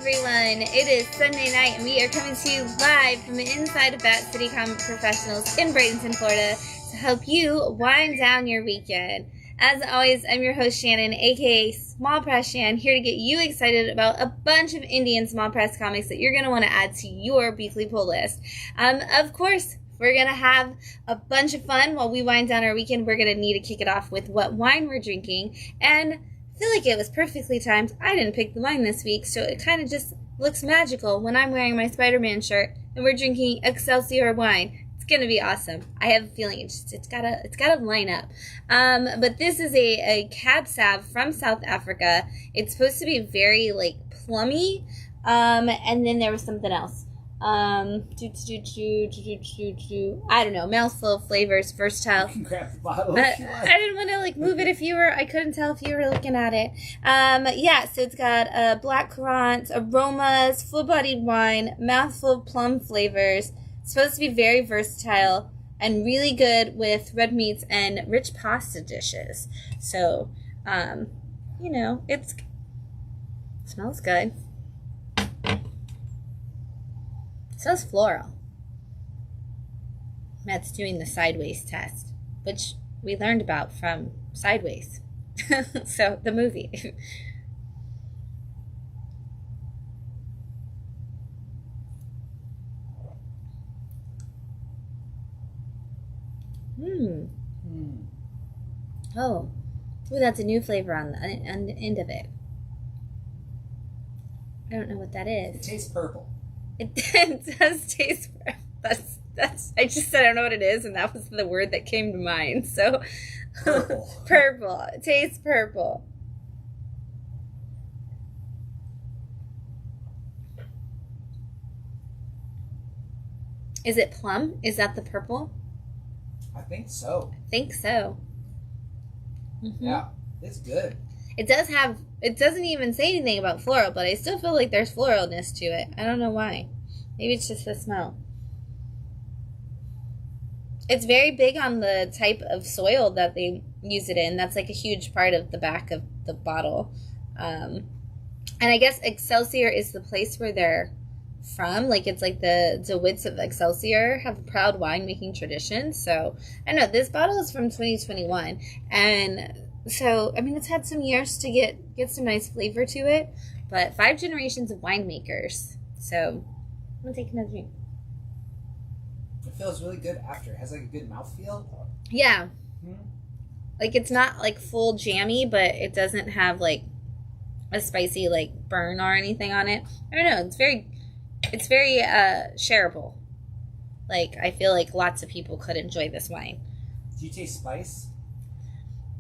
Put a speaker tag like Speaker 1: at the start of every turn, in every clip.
Speaker 1: everyone. It is Sunday night and we are coming to you live from inside of Bat City Comic Professionals in Bradenton, Florida to help you wind down your weekend. As always, I'm your host Shannon, aka Small Press Shann, here to get you excited about a bunch of indie and small press comics that you're going to want to add to your weekly pull list. Of course, we're going to have a bunch of fun while we wind down our weekend. We're going to need to kick it off with what wine we're drinking, and I feel like it was perfectly timed. I didn't pick the wine this week, so it kind of just looks magical when I'm wearing my Spider-Man shirt and we're drinking Excelsior wine. It's gonna be awesome. I have a feeling it's gotta line up. But this is a Cab Sav from South Africa. It's supposed to be very like plummy. And then there was something else. I don't know, mouthful of flavors, versatile.
Speaker 2: You can grab the bottle
Speaker 1: I didn't want to like move it I couldn't tell if you were looking at it. Yeah, so it's got black currant, aromas, full-bodied wine, mouthful of plum flavors. It's supposed to be very versatile and really good with red meats and rich pasta dishes. So, you know, it smells good. It smells floral. Matt's doing the sideways test, which we learned about from Sideways. So, the movie. Oh. Ooh, that's a new flavor on the end of it. I don't know what that is.
Speaker 2: It tastes purple.
Speaker 1: It does taste purple. That's I just said I don't know what it is, and that was the word that came to mind. So
Speaker 2: Purple.
Speaker 1: Purple. It tastes purple. Is it plum? Is that the purple?
Speaker 2: I think so.
Speaker 1: I think so. Mm-hmm.
Speaker 2: Yeah, it's good.
Speaker 1: It doesn't even say anything about floral, but I still feel like there's floralness to it. I don't know why. Maybe it's just the smell. It's very big on the type of soil that they use it in. That's like a huge part of the back of the bottle. And I guess Excelsior is the place where they're from. Like, it's like the DeWitts of Excelsior have a proud winemaking tradition. So, I know this bottle is from 2021. And so, I mean, it's had some years to get some nice flavor to it. But 5 generations of winemakers. So, I'm going to take another drink.
Speaker 2: It feels really good after. It has like a good mouthfeel.
Speaker 1: Yeah.
Speaker 2: Mm-hmm.
Speaker 1: Like, it's not like full jammy, but it doesn't have like a spicy like burn or anything on it. I don't know. It's very shareable. Like, I feel like lots of people could enjoy this wine.
Speaker 2: Do you taste spice?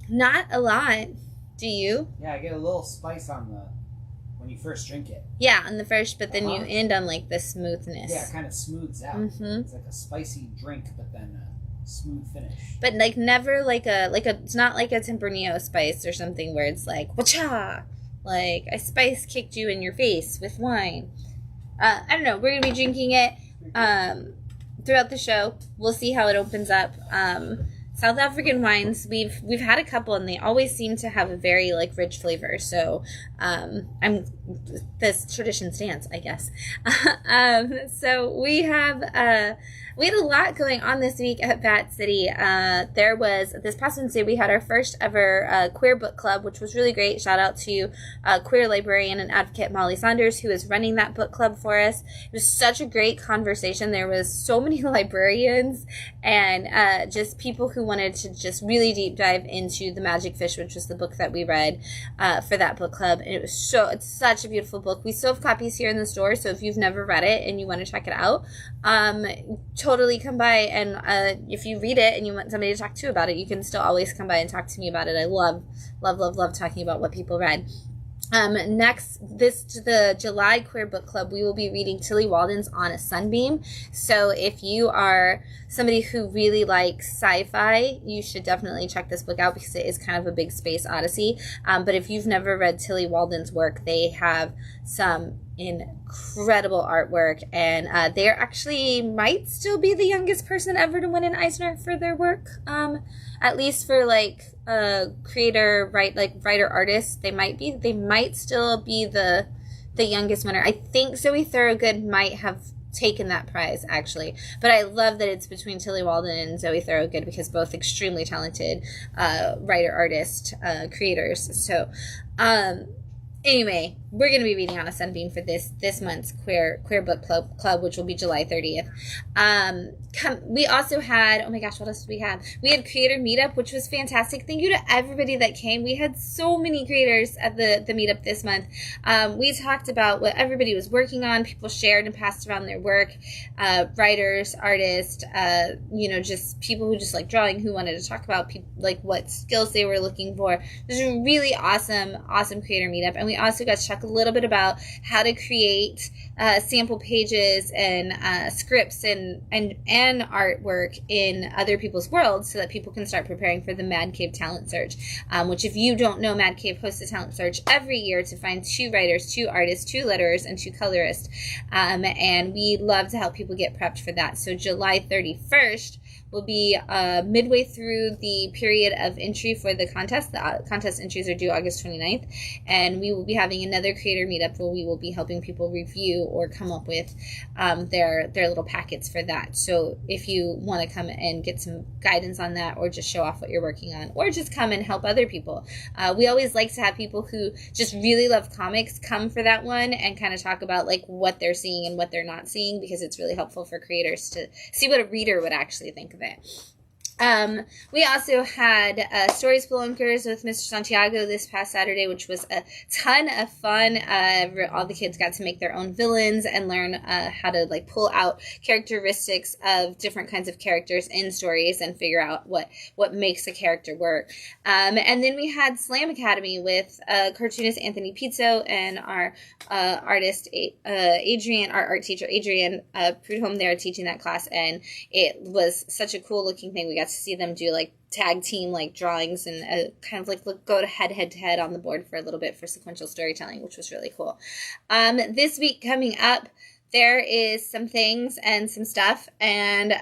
Speaker 1: Not a lot. Do you?
Speaker 2: Yeah, I get a little spice when you first drink it.
Speaker 1: Yeah, on the first, but then you end on like the smoothness.
Speaker 2: Yeah, it kind of smooths out. Mm-hmm. It's like a spicy drink, but then a smooth finish.
Speaker 1: But like never like a it's not like a Tempranillo spice or something where it's like wacha, like a spice kicked you in your face with wine. I don't know. We're gonna be drinking it throughout the show. We'll see how it opens up. South African wines, we've had a couple, and they always seem to have a very like rich flavor. So this tradition stands, I guess. So we had a lot going on this week at Bat City. There was, this past Wednesday, we had our first ever queer book club, which was really great. Shout out to queer librarian and advocate Molly Saunders, who is running that book club for us. It was such a great conversation. There was so many librarians and just people who wanted to just really deep dive into The Magic Fish, which was the book that we read for that book club. And it's such a beautiful book. We still have copies here in the store, so if you've never read it and you want to check it out, totally come by, and if you read it and you want somebody to talk to about it, you can still always come by and talk to me about it. I love talking about what people read. Next, the July Queer Book Club, we will be reading Tilly Walden's On a Sunbeam. So if you are somebody who really likes sci-fi, you should definitely check this book out because it is kind of a big space odyssey. But if you've never read Tilly Walden's work, they have some incredible artwork, and they actually might still be the youngest person ever to win an Eisner for their work. At least for like writer artist, they might still be the the youngest winner. I think Zoe Thorogood might have taken that prize, actually. But I love that it's between Tilly Walden and Zoe Thorogood, because both extremely talented writer, artist, creators. So, anyway, we're going to be reading on a Sunbeam for this month's Queer Book Club, which will be July 30th. We also had, oh my gosh, what else did we have? We had Creator Meetup, which was fantastic. Thank you to everybody that came. We had so many creators at the meetup this month. We talked about what everybody was working on. People shared and passed around their work. Writers, artists, just people who just like drawing, who wanted to talk about like what skills they were looking for. It was a really awesome Creator Meetup. And we also got to talk a little bit about how to create sample pages and scripts and artwork in other people's worlds, so that people can start preparing for the Mad Cave Talent Search, which, if you don't know, Mad Cave hosts a talent search every year to find 2 writers, 2 artists, 2 letterers, and 2 colorists, and we love to help people get prepped for that. So July 31st will be midway through the period of entry for the contest. The contest entries are due August 29th, and we will be having another creator meetup where we will be helping people review or come up with their little packets for that. So if you want to come and get some guidance on that, or just show off what you're working on, or just come and help other people, we always like to have people who just really love comics come for that one and kind of talk about like what they're seeing and what they're not seeing, because it's really helpful for creators to see what a reader would actually think of it. We also had Stories Spelunkers with Mr. Santiago this past Saturday, which was a ton of fun. All the kids got to make their own villains and learn how to like pull out characteristics of different kinds of characters in stories and figure out what makes a character work. And then we had Slam Academy with cartoonist Anthony Pizzo and our artist Adrian, our art teacher Adrian Prudhomme there teaching that class, and it was such a cool looking thing. We got to see them do like tag team like drawings and kind of like go to head to head on the board for a little bit for sequential storytelling, which was really cool. This week coming up, there is some things and some stuff, and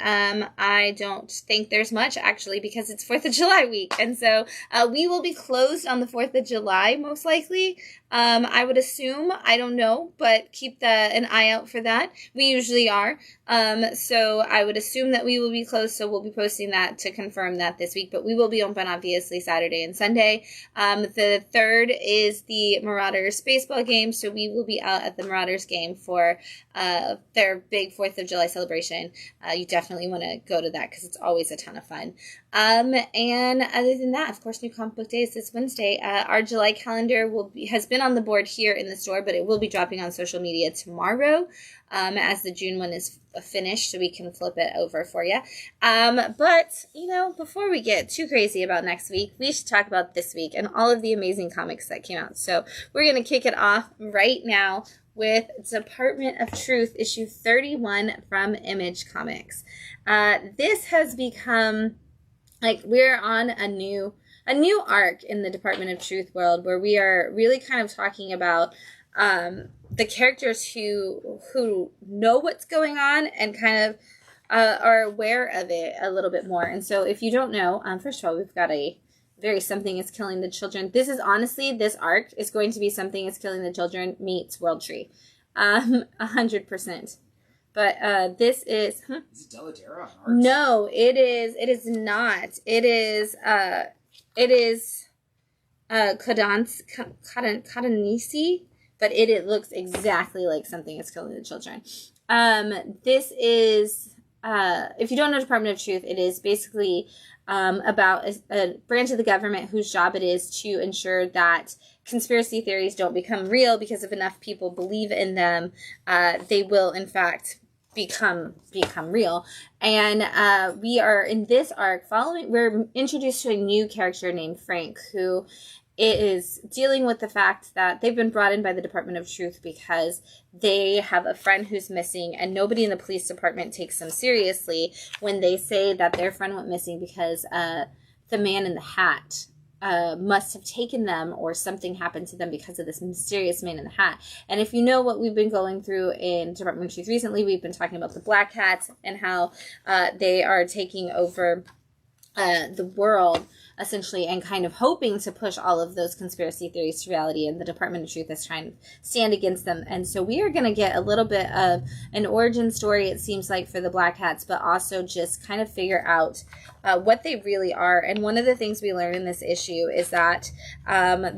Speaker 1: I don't think there's much, actually, because it's 4th of July week, and so we will be closed on the 4th of July, most likely. I would assume, I don't know, but keep an eye out for that. We usually are, so I would assume that we will be closed, so we'll be posting that to confirm that this week, but we will be open, obviously, Saturday and Sunday. The 3rd is the Marauders baseball game, so we will be out at the Marauders game for their big 4th of July celebration. You definitely want to go to that because it's always a ton of fun. And other than that, of course, New Comic Book Day is this Wednesday. Our July calendar has been on the board here in the store, but it will be dropping on social media tomorrow as the June one is finished, so we can flip it over for you. But, before we get too crazy about next week, we should talk about this week and all of the amazing comics that came out. So we're going to kick it off right now with Department of Truth, issue 31 from Image Comics. This has become, like, we're on a new arc in the Department of Truth world, where we are really kind of talking about the characters who know what's going on and kind of are aware of it a little bit more. And so if you don't know, first of all, we've got a very Something is Killing the Children. This is honestly, this arc is going to be Something is Killing the Children meets World Tree. 100%. But this is...
Speaker 2: Is it Deladera on art?
Speaker 1: No, it is not. It is Kadanisi, but it looks exactly like Something is Killing the Children. This is, if you don't know Department of Truth, it is basically about a branch of the government whose job it is to ensure that conspiracy theories don't become real, because if enough people believe in them, they will, in fact, become real. And we are in this arc we're introduced to a new character named Frank, who is dealing with the fact that they've been brought in by the Department of Truth because they have a friend who's missing, and nobody in the police department takes them seriously when they say that their friend went missing because the man in the hat must have taken them, or something happened to them because of this mysterious man in the hat. And if you know what we've been going through in Department of Truth recently, we've been talking about the Black Hats and how they are taking over the world. essentially, and kind of hoping to push all of those conspiracy theories to reality, and the Department of Truth is trying to stand against them. And so we are going to get a little bit of an origin story, it seems like, for the Black Hats, but also just kind of figure out what they really are. And one of the things we learn in this issue is that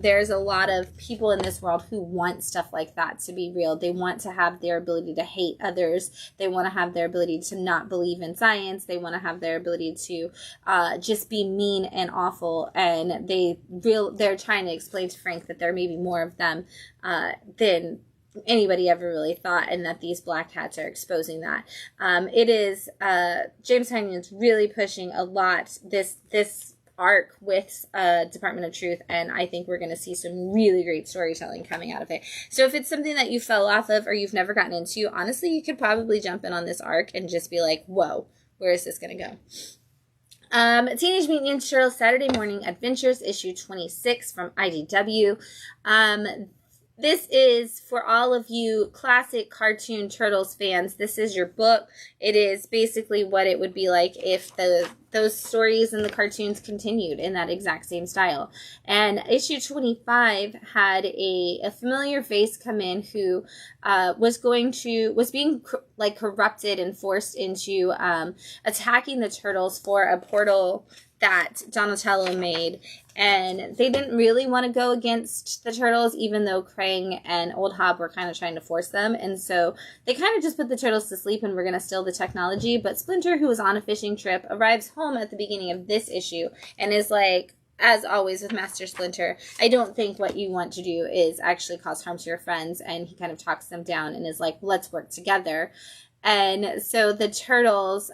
Speaker 1: there's a lot of people in this world who want stuff like that to be real. They want to have their ability to hate others. They want to have their ability to not believe in science. They want to have their ability to just be mean and awful. And they're trying to explain to Frank that there may be more of them than anybody ever really thought, and that these Black Hats are exposing that. It is James Tynion's really pushing a lot this arc with Department of Truth, and I think we're going to see some really great storytelling coming out of it. So if it's something that you fell off of or you've never gotten into, honestly, you could probably jump in on this arc and just be like, whoa, where is this going to go? Teenage Mutant Ninja Turtles Saturday Morning Adventures, issue 26 from IDW. This is for all of you classic cartoon Turtles fans. This is your book. It is basically what it would be like if those stories and the cartoons continued in that exact same style. And issue 25 had a familiar face come in who was being like corrupted and forced into attacking the Turtles for a portal that Donatello made, and they didn't really want to go against the Turtles, even though Krang and Old Hob were kind of trying to force them, and so they kind of just put the Turtles to sleep and were going to steal the technology. But Splinter, who was on a fishing trip, arrives home at the beginning of this issue and is like, as always with Master Splinter, I don't think what you want to do is actually cause harm to your friends, and he kind of talks them down and is like, let's work together. And so the Turtles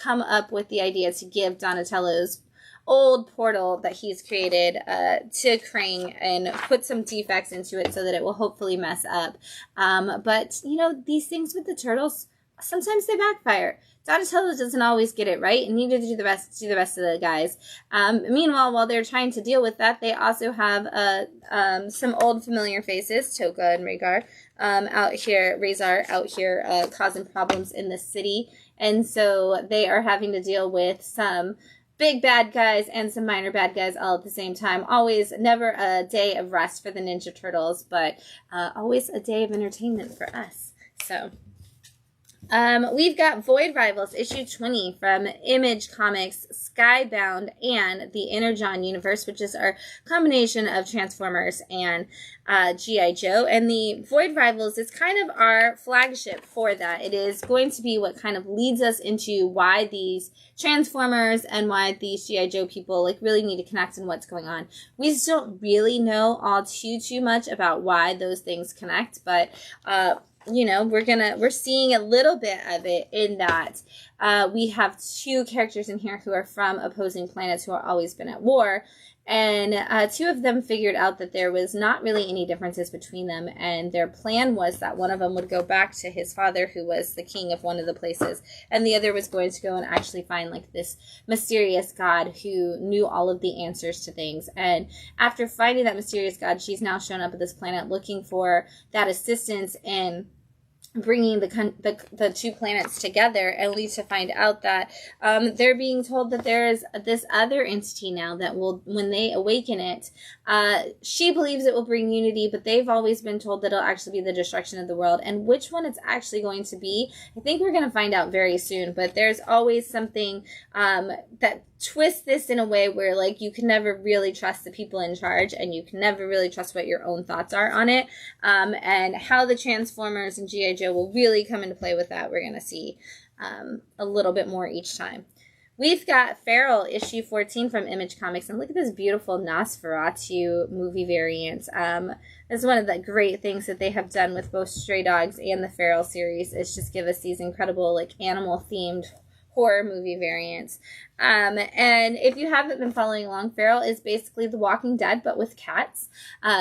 Speaker 1: come up with the idea to give Donatello's old portal that he's created to Krang and put some defects into it so that it will hopefully mess up. But, you know, these things with the Turtles, sometimes they backfire. Donatello doesn't always get it right, and neither do the rest of the guys. Meanwhile, while they're trying to deal with that, they also have some old familiar faces, Toka and Razor, out here causing problems in the city. And so they are having to deal with some big bad guys and some minor bad guys all at the same time. Always, never a day of rest for the Ninja Turtles, but always a day of entertainment for us. So we've got Void Rivals, issue 20 from Image Comics, Skybound, and the Energon universe, which is our combination of Transformers and G.I. Joe. And the Void Rivals is kind of our flagship for that. It is going to be what kind of leads us into why these Transformers and why these G.I. Joe people like really need to connect and what's going on. We still don't really know all too much about why those things connect, but you know, we're seeing a little bit of it in that we have two characters in here who are from opposing planets who have always been at war, and two of them figured out that there was not really any differences between them, and their plan was that one of them would go back to his father, who was the king of one of the places, and the other was going to go and actually find like this mysterious god who knew all of the answers to things. And after finding that mysterious god, she's now shown up at this planet looking for that assistance in bringing the two planets together, and only to find out that they're being told that there is this other entity now that will, when they awaken it, she believes it will bring unity, but they've always been told that it'll actually be the destruction of the world. And which one it's actually going to be, I think we're going to find out very soon. But there's always something that twists this in a way where like you can never really trust the people in charge, and you can never really trust what your own thoughts are on it. And how the Transformers and G.I. Joe will really come into play with that, we're going to see a little bit more each time. We've got Feral, issue 14 from Image Comics, and look at this beautiful Nosferatu movie variant. This is one of the great things that they have done with both Stray Dogs and the Feral series, is just give us these incredible like animal-themed horror movie variants. And if you haven't been following along, Feral is basically The Walking Dead, but with cats.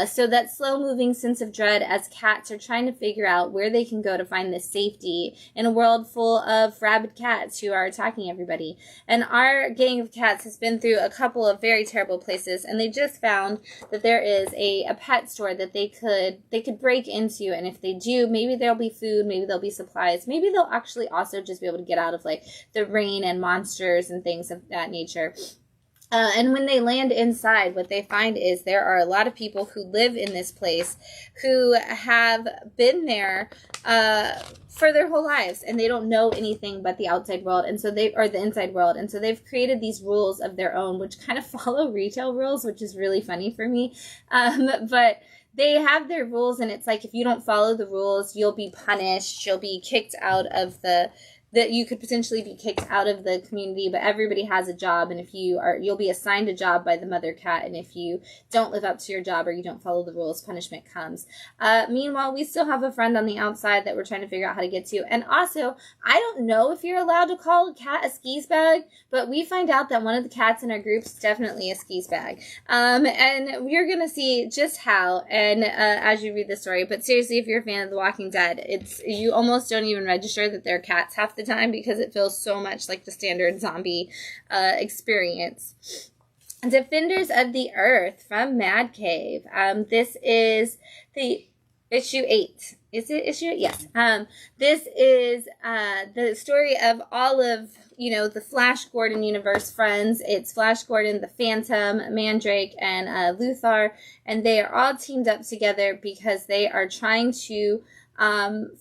Speaker 1: So that slow-moving sense of dread as cats are trying to figure out where they can go to find this safety in a world full of rabid cats who are attacking everybody. And our gang of cats has been through a couple of very terrible places, and they just found that there is a pet store that they could break into, and if they do, maybe there'll be food, maybe there'll be supplies, maybe they'll actually also just be able to get out of like the rain and monsters and things of that nature. And when they land inside, what they find is there are a lot of people who live in this place who have been there for their whole lives, and they don't know anything but the outside world, and so or the inside world, and so they've created these rules of their own, which kind of follow retail rules, which is really funny for me. But they have their rules, and it's like if you don't follow the rules, you'll be punished. You'll be kicked out of that you could potentially be kicked out of the community, but everybody has a job, and if you'll be assigned a job by the mother cat, and if you don't live up to your job or you don't follow the rules, punishment comes. Meanwhile, we still have a friend on the outside that we're trying to figure out how to get to, and also, I don't know if you're allowed to call a cat a skis bag, but we find out that one of the cats in our group is definitely a skis bag, and we're gonna see just how, and as you read the story, but seriously, if you're a fan of The Walking Dead, you almost don't even register that they're cats half the time because it feels so much like the standard zombie experience. Defenders of the Earth from Mad Cave. This is the issue 8. Is it issue 8? Yes. This is the story of all of, the Flash Gordon universe friends. It's Flash Gordon, the Phantom, Mandrake, and Luthor, and they are all teamed up together because they are trying to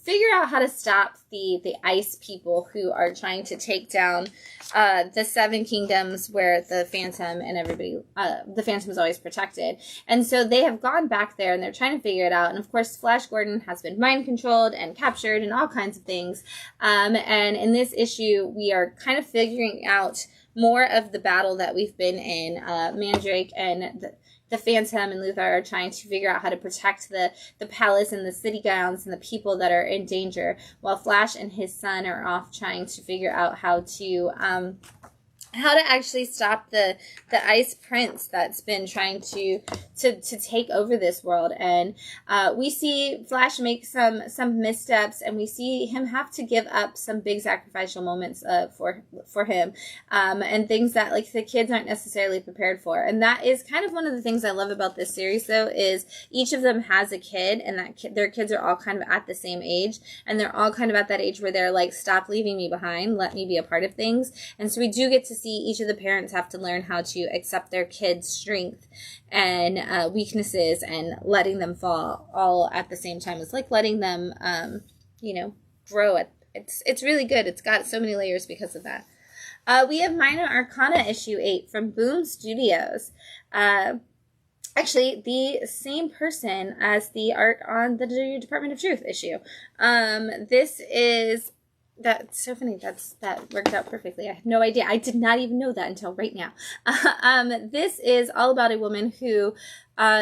Speaker 1: figure out how to stop the ice people who are trying to take down the 7 kingdoms where the Phantom and everybody, the Phantom is always protected. And so they have gone back there and they're trying to figure it out. And of course, Flash Gordon has been mind controlled and captured and all kinds of things. And in this issue, we are kind of figuring out more of the battle that we've been in. Mandrake and the Phantom and Luthor are trying to figure out how to protect the palace and the city grounds and the people that are in danger, while Flash and his son are off trying to figure out how to actually stop the Ice Prince that's been trying to take over this world. And we see Flash make some missteps, and we see him have to give up some big sacrificial moments for him, and things that like the kids aren't necessarily prepared for. And that is kind of one of the things I love about this series, though, is each of them has a kid, and their kids are all kind of at the same age, and they're all kind of at that age where they're like, stop leaving me behind, let me be a part of things. And so we do get to see each of the parents have to learn how to accept their kids' strength and weaknesses and letting them fall all at the same time. It's like letting them, grow. It's really good. It's got so many layers because of that. We have Minor Arcana issue 8 from Boom Studios. Actually, the same person as the art on the Department of Truth issue. This is... That's so funny. That worked out perfectly. I had no idea. I did not even know that until right now. This is all about a woman who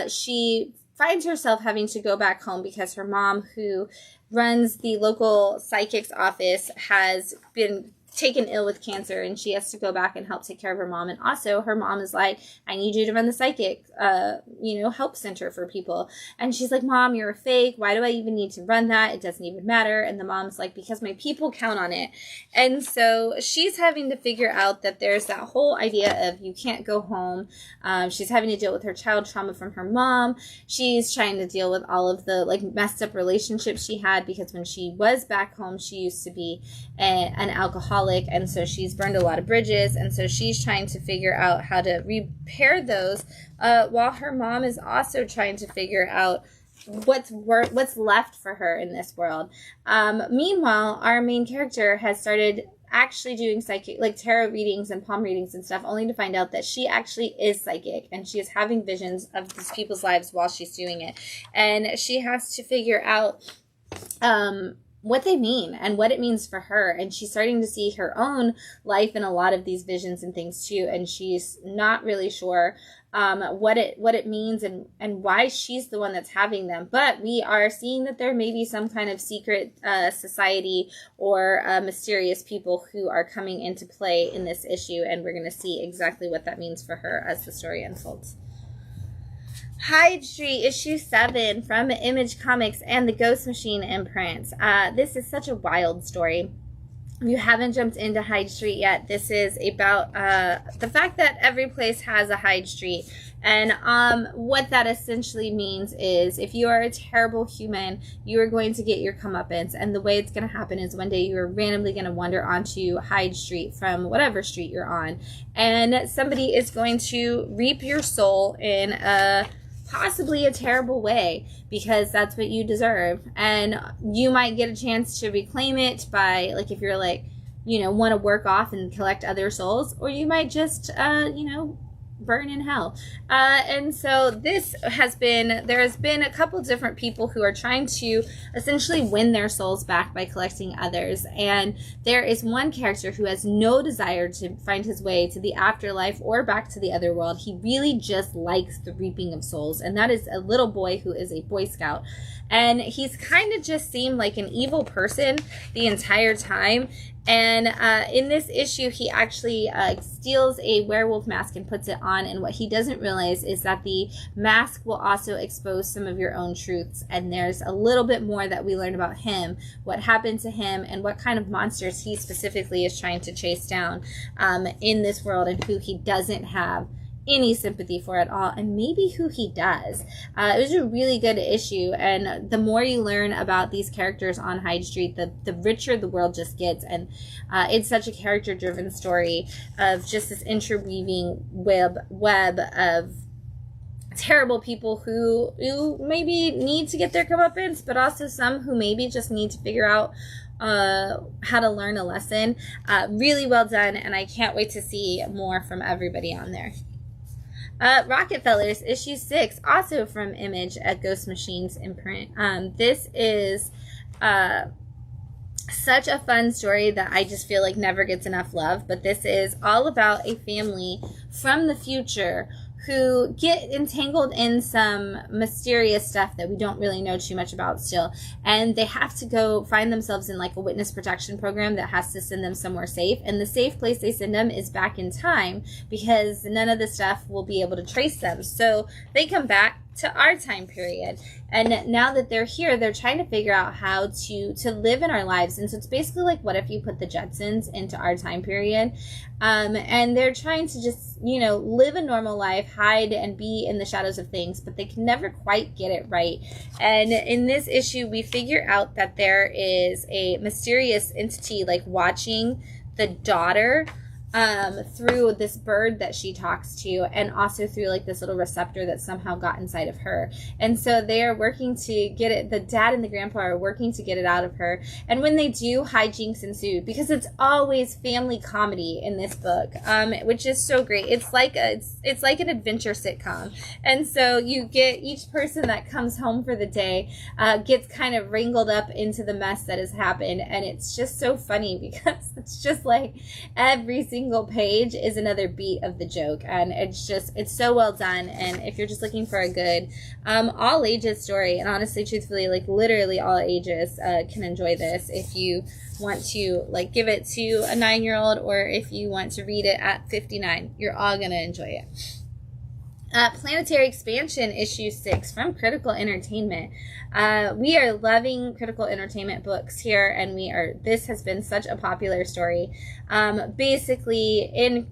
Speaker 1: she finds herself having to go back home because her mom, who runs the local psychic's office, has been taken ill with cancer, and she has to go back and help take care of her mom. And also her mom is like, I need you to run the psychic help center for people. And she's like, Mom, you're a fake. Why do I even need to run that? It doesn't even matter. And the mom's like, because my people count on it. And so she's having to figure out that there's that whole idea of you can't go home. She's having to deal with her child trauma from her mom. She's trying to deal with all of the like messed up relationships she had, because when she was back home, she used to be an alcoholic. And so she's burned a lot of bridges, and so she's trying to figure out how to repair those, while her mom is also trying to figure out what's left for her in this world. Meanwhile, our main character has started actually doing psychic, like tarot readings and palm readings and stuff, only to find out that she actually is psychic, and she is having visions of these people's lives while she's doing it, and she has to figure out what they mean and what it means for her. And she's starting to see her own life in a lot of these visions and things too, and she's not really sure what it means and why she's the one that's having them. But we are seeing that there may be some kind of secret society or mysterious people who are coming into play in this issue, and we're going to see exactly what that means for her as the story unfolds. Hyde Street, issue 7 from Image Comics and the Ghost Machine imprint. This is such a wild story. If you haven't jumped into Hyde Street yet, this is about the fact that every place has a Hyde Street, And what that essentially means is if you are a terrible human, you are going to get your comeuppance. And the way it's going to happen is one day you are randomly going to wander onto Hyde Street from whatever street you're on, and somebody is going to reap your soul in possibly a terrible way, because that's what you deserve. And you might get a chance to reclaim it by, like, if you're like, you know, want to work off and collect other souls, or you might just, you know, burn in hell. And so there has been a couple different people who are trying to essentially win their souls back by collecting others. And there is one character who has no desire to find his way to the afterlife or back to the other world. He really just likes the reaping of souls. And that is a little boy who is a Boy Scout. And he's kind of just seemed like an evil person the entire time. And in this issue, he actually steals a werewolf mask and puts it on. And what he doesn't realize is that the mask will also expose some of your own truths. And there's a little bit more that we learn about him, what happened to him, and what kind of monsters he specifically is trying to chase down in this world, and who he doesn't have any sympathy for at all, and maybe who he does. It was a really good issue, and the more you learn about these characters on Hyde Street, the richer the world just gets. And it's such a character-driven story of just this interweaving web of terrible people who maybe need to get their comeuppance, but also some who maybe just need to figure out how to learn a lesson. Really well done, and I can't wait to see more from everybody on there. Rockefellers, issue 6, also from Image at Ghost Machines imprint. This is such a fun story that I just feel like never gets enough love. But this is all about a family from the future who get entangled in some mysterious stuff that we don't really know too much about still. And they have to go find themselves in like a witness protection program that has to send them somewhere safe. And the safe place they send them is back in time, because none of the stuff will be able to trace them. So they come back to our time period. And now that they're here, they're trying to figure out how to live in our lives. And so it's basically like, what if you put the Jetsons into our time period? And they're trying to just, you know, live a normal life, hide and be in the shadows of things, but they can never quite get it right. And in this issue, we figure out that there is a mysterious entity like watching the daughter through this bird that she talks to, and also through like this little receptor that somehow got inside of her. And so they are working to get it, the dad and the grandpa are working to get it out of her. And when they do, hijinks ensue, because it's always family comedy in this book, which is so great. It's like an adventure sitcom. And so you get each person that comes home for the day gets kind of wrangled up into the mess that has happened. And it's just so funny, because it's just like every single page is another beat of the joke, and it's so well done. And if you're just looking for a good all ages story, and honestly, truthfully, like literally all ages can enjoy this, if you want to like give it to a 9-year-old, or if you want to read it at 59, you're all gonna enjoy it. Planetary Expansion issue 6 from Critical Entertainment. We are loving Critical Entertainment books here, and this has been such a popular story. Basically, in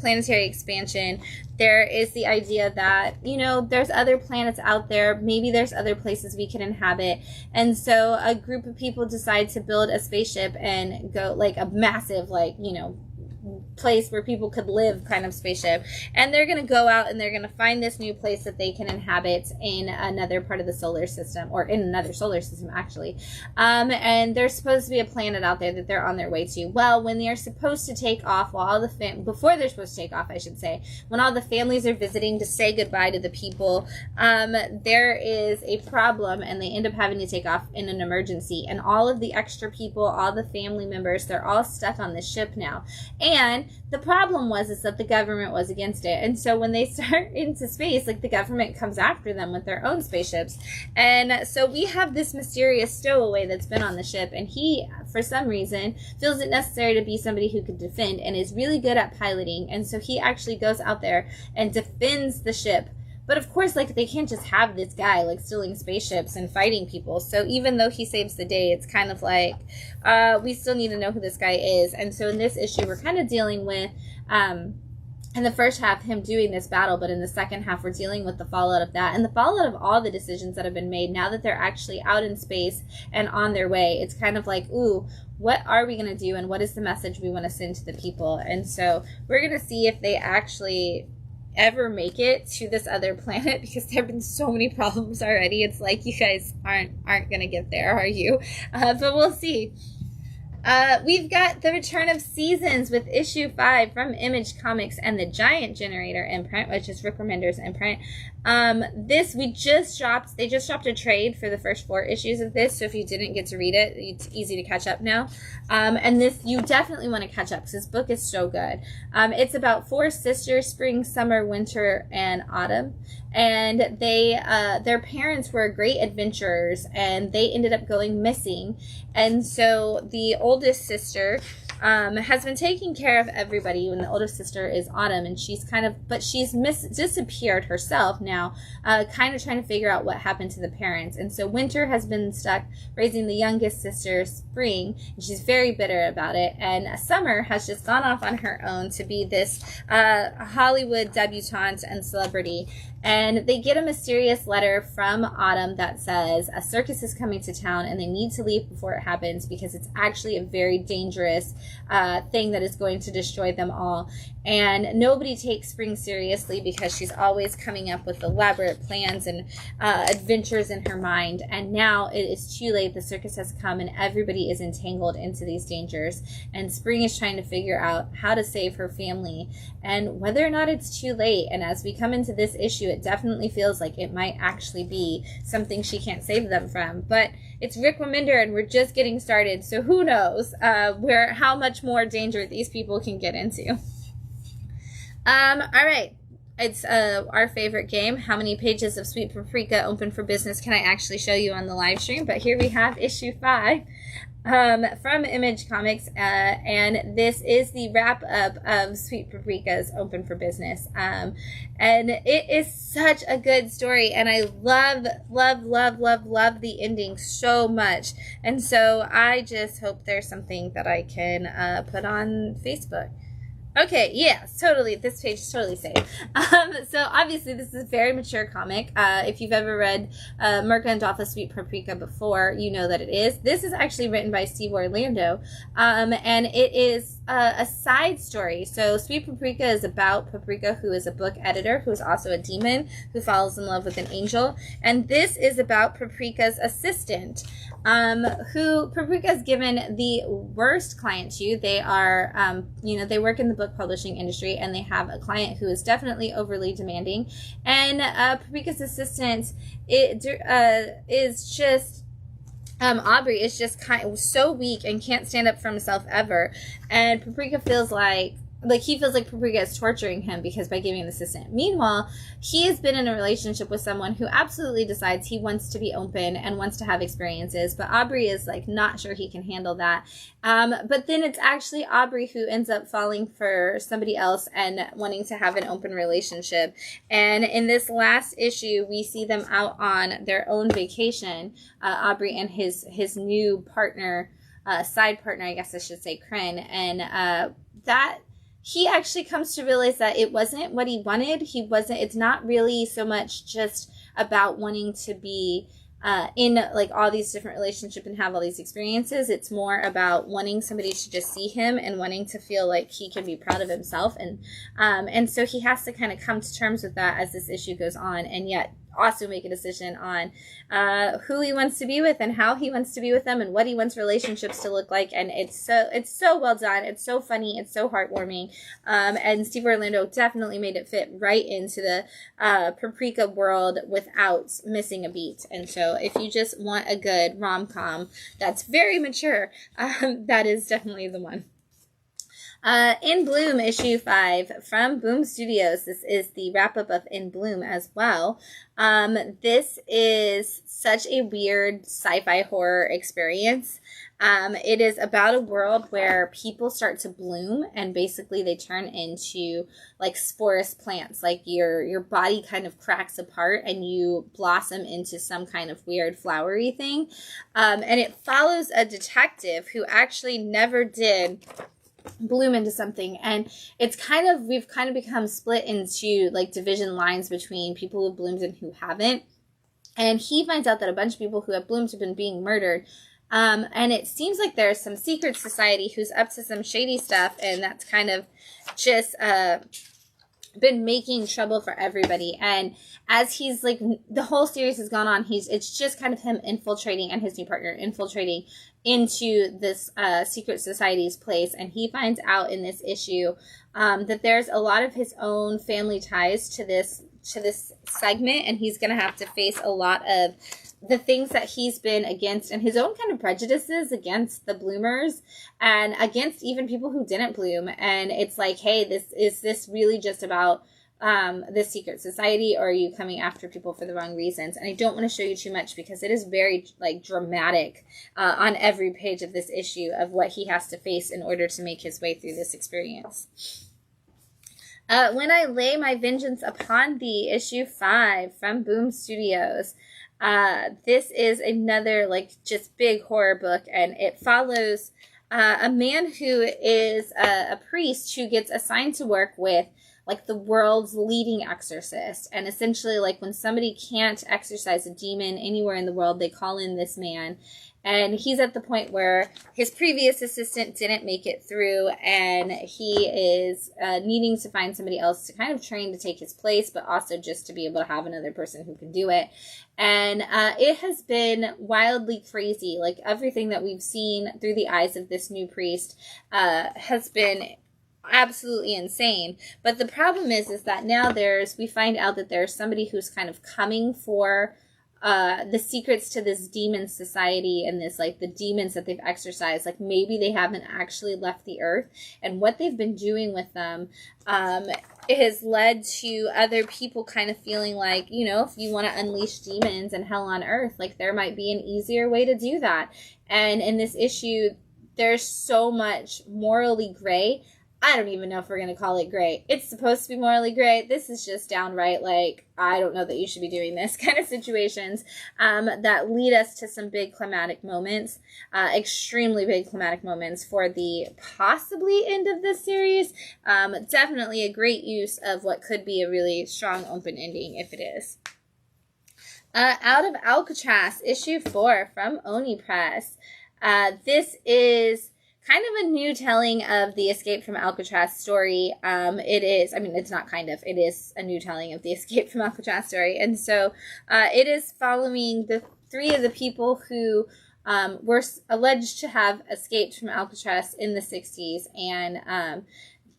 Speaker 1: Planetary Expansion, there is the idea that, you know, there's other planets out there, maybe there's other places we can inhabit, and so a group of people decide to build a spaceship and go, like a massive, like, you know, place where people could live kind of spaceship, and they're going to go out and they're going to find this new place that they can inhabit in another part of the solar system, or in another solar system actually, and there's supposed to be a planet out there that they're on their way to. Well, when they're supposed to take off, before they're supposed to take off, I should say, when all the families are visiting to say goodbye to the people, there is a problem, and they end up having to take off in an emergency, and all of the extra people, all the family members, they're all stuck on the ship now. And the problem is that the government was against it. And so when they start into space, like the government comes after them with their own spaceships. And so we have this mysterious stowaway that's been on the ship, and he, for some reason, feels it necessary to be somebody who could defend and is really good at piloting. And so he actually goes out there and defends the ship. But of course, like, they can't just have this guy, like, stealing spaceships and fighting people. So even though he saves the day, it's kind of like, we still need to know who this guy is. And so in this issue, we're kind of dealing with in the first half, him doing this battle, but in the second half, we're dealing with the fallout of that and the fallout of all the decisions that have been made now that they're actually out in space and on their way. It's kind of like, ooh, what are we going to do, and what is the message we want to send to the people? And so we're going to see if they actually ever make it to this other planet, because there have been so many problems already. It's like, you guys aren't going to get there, are you? But we'll see. We've got the return of Seasons with issue 5 from Image Comics and the Giant Generator imprint, which is Rick Remender's imprint. They just dropped a trade for the first 4 issues of this, so if you didn't get to read it, it's easy to catch up now. And this, you definitely want to catch up, because this book is so good. It's about 4 sisters, spring, summer, winter, and autumn. And their parents were great adventurers, and they ended up going missing. And so the oldest sister has been taking care of everybody, and the oldest sister is Autumn, and she's disappeared herself now, kind of trying to figure out what happened to the parents. And so Winter has been stuck raising the youngest sister, Spring, and she's very bitter about it. And Summer has just gone off on her own to be this Hollywood debutante and celebrity. And they get a mysterious letter from Autumn that says a circus is coming to town and they need to leave before it happens, because it's actually a very dangerous thing that is going to destroy them all. And nobody takes Spring seriously, because she's always coming up with elaborate plans and adventures in her mind. And now it is too late. The circus has come and everybody is entangled into these dangers. And Spring is trying to figure out how to save her family and whether or not it's too late. And as we come into this issue, it definitely feels like it might actually be something she can't save them from. But it's Rick Remender, and we're just getting started, so who knows how much more danger these people can get into. All right. It's our favorite game. How many pages of Sweet Paprika Open for Business can I actually show you on the live stream? But here we have issue 5 from Image Comics, and this is the wrap-up of Sweet Paprika's Open for Business. And it is such a good story, and I love the ending so much. And so I just hope there's something that I can put on Facebook. Okay, yeah, totally. This page is totally safe. So obviously this is a very mature comic. If you've ever read Mirka and Dotha's Sweet Paprika before, you know that it is. This is actually written by Steve Orlando, and it is a side story. So Sweet Paprika is about Paprika, who is a book editor, who is also a demon, who falls in love with an angel. And this is about Paprika's assistant, who Paprika has given the worst client to. They are, they work in the book publishing industry, and they have a client who is definitely overly demanding. And Paprika's assistant is just Aubrey is just so weak and can't stand up for himself ever. And Paprika feels like Paprika is torturing him because by giving an assistant. Meanwhile, he has been in a relationship with someone who absolutely decides he wants to be open and wants to have experiences, but Aubrey is not sure he can handle that. But then it's actually Aubrey who ends up falling for somebody else and wanting to have an open relationship. And in this last issue, we see them out on their own vacation, Aubrey and his new partner, side partner, I guess I should say, Kren, and that he actually comes to realize that it wasn't what he wanted. It's not really so much just about wanting to be in all these different relationships and have all these experiences. It's more about wanting somebody to just see him and wanting to feel like he can be proud of himself. And so he has to kind of come to terms with that as this issue goes on, and yet also make a decision on who he wants to be with and how he wants to be with them and what he wants relationships to look like. And it's so well done. It's so funny. It's so heartwarming. And Steve Orlando definitely made it fit right into the Paprika world without missing a beat. And so if you just want a good rom-com that's very mature, that is definitely the one. In Bloom, issue 5 from Boom Studios. This is the wrap-up of In Bloom as well. This is such a weird sci-fi horror experience. It is about a world where people start to bloom, and basically they turn into sporous plants. Your body kind of cracks apart and you blossom into some kind of weird flowery thing. And it follows a detective who actually never did bloom into something. And it's we've kind of become split into like division lines between people who have bloomed and who haven't. And he finds out that a bunch of people who have bloomed have been being murdered. And it seems like there's some secret society who's up to some shady stuff, and that's kind of just been making trouble for everybody. And as he's like, the whole series has gone on, it's just kind of him infiltrating, and his new partner infiltrating into this secret society's place. And he finds out in this issue that there's a lot of his own family ties to this segment, and he's going to have to face a lot of the things that he's been against, and his own kind of prejudices against the bloomers and against even people who didn't bloom. And it's like, hey, is this really just about this secret society, or are you coming after people for the wrong reasons? And I don't want to show you too much because it is very like dramatic on every page of this issue of what he has to face in order to make his way through this experience. When I Lay My Vengeance Upon Thee, issue 5 from Boom Studios. This is another like just big horror book, and it follows a man who is a priest who gets assigned to work with like the world's leading exorcist. And essentially, like, when somebody can't exorcise a demon anywhere in the world, they call in this man. And he's at the point where his previous assistant didn't make it through, and he is needing to find somebody else to kind of train to take his place, but also just to be able to have another person who can do it. And it has been wildly crazy. Like, everything that we've seen through the eyes of this new priest has been absolutely insane. But the problem is that now we find out that there's somebody who's kind of coming for the secrets to this demon society, and this, like, the demons that they've exorcised. Like, maybe they haven't actually left the earth, and what they've been doing with them it has led to other people kind of feeling like, you know, if you want to unleash demons and hell on earth, like, there might be an easier way to do that. And in this issue, there's so much morally gray. I don't even know if we're going to call it gray. It's supposed to be morally gray. This is just downright, like, I don't know that you should be doing this kind of situations that lead us to some big climatic moments, extremely big climatic moments for the possibly end of this series. Definitely a great use of what could be a really strong open ending if it is. Out of Alcatraz, issue 4 from Oni Press. This is kind of a new telling of the Escape from Alcatraz story. It is a new telling of the Escape from Alcatraz story. And so it is following the 3 of the people who were alleged to have escaped from Alcatraz in the 60s. And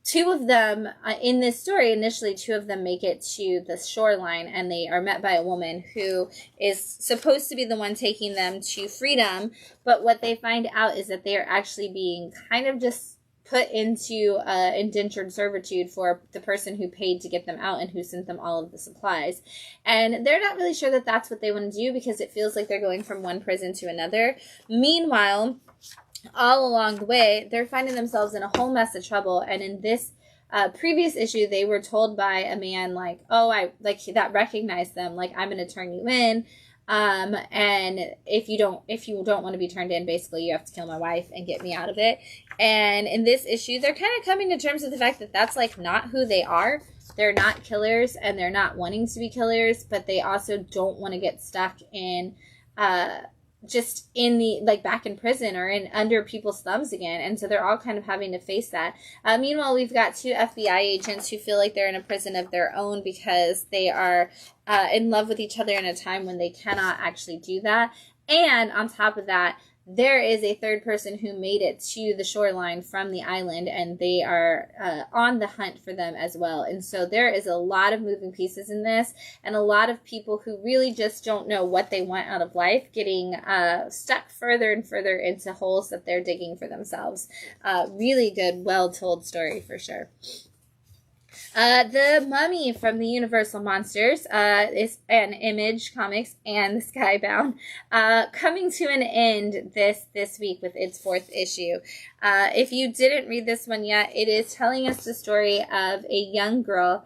Speaker 1: 2 of them, in this story, initially 2 of them make it to the shoreline, and they are met by a woman who is supposed to be the one taking them to freedom. But what they find out is that they are actually being kind of just put into indentured servitude for the person who paid to get them out and who sent them all of the supplies. And they're not really sure that that's what they want to do, because it feels like they're going from one prison to another. Meanwhile, all along the way, they're finding themselves in a whole mess of trouble. And in this previous issue, they were told by a man, like, that recognized them, like, I'm going to turn you in. And if you don't want to be turned in, basically you have to kill my wife and get me out of it. And in this issue, they're kind of coming to terms with the fact that that's, like, not who they are. They're not killers, and they're not wanting to be killers, but they also don't want to get stuck in just in the, like, back in prison or in under people's thumbs again. And so they're all kind of having to face that. Meanwhile, we've got 2 FBI agents who feel like they're in a prison of their own because they are in love with each other in a time when they cannot actually do that. And on top of that, there is a 3rd person who made it to the shoreline from the island, and they are on the hunt for them as well. And so there is a lot of moving pieces in this, and a lot of people who really just don't know what they want out of life getting stuck further and further into holes that they're digging for themselves. Really good, well-told story for sure. The Mummy from the Universal Monsters is an Image Comics and the Skybound coming to an end this week with its 4th issue. If you didn't read this one yet, it is telling us the story of a young girl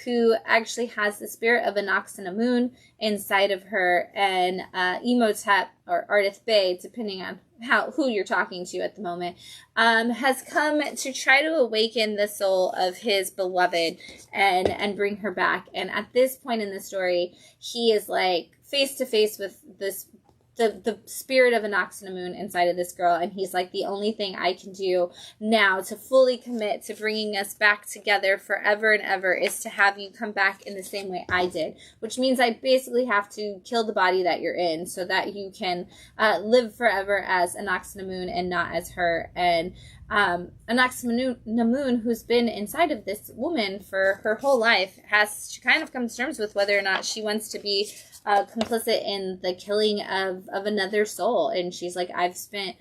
Speaker 1: who actually has the spirit of Anaxinamun inside of her, and Imhotep, or Ardith Bey, depending on who you're talking to at the moment, has come to try to awaken the soul of his beloved and bring her back. And at this point in the story, he is like face to face with the spirit of Anaxinamun inside of this girl, and he's like, the only thing I can do now to fully commit to bringing us back together forever and ever is to have you come back in the same way I did, which means I basically have to kill the body that you're in so that you can live forever as Anaxinamun and not as her. And Anaxinamun, who's been inside of this woman for her whole life, has to kind of come to terms with whether or not she wants to be complicit in the killing of another soul. And she's like, I've spent,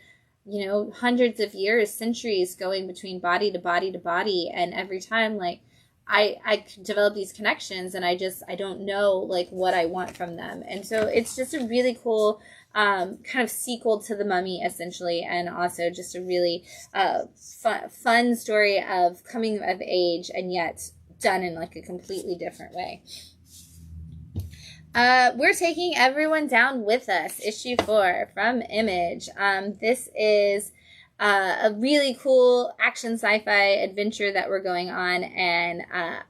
Speaker 1: hundreds of years, centuries going between body to body to body, and every time, like, I develop these connections, and I don't know, like, what I want from them. And so it's just a really cool kind of sequel to The Mummy, essentially, and also just a really fun story of coming of age, and yet done in, like, a completely different way. We're taking everyone down with us, issue 4 from Image. This is a really cool action sci-fi adventure that we're going on, and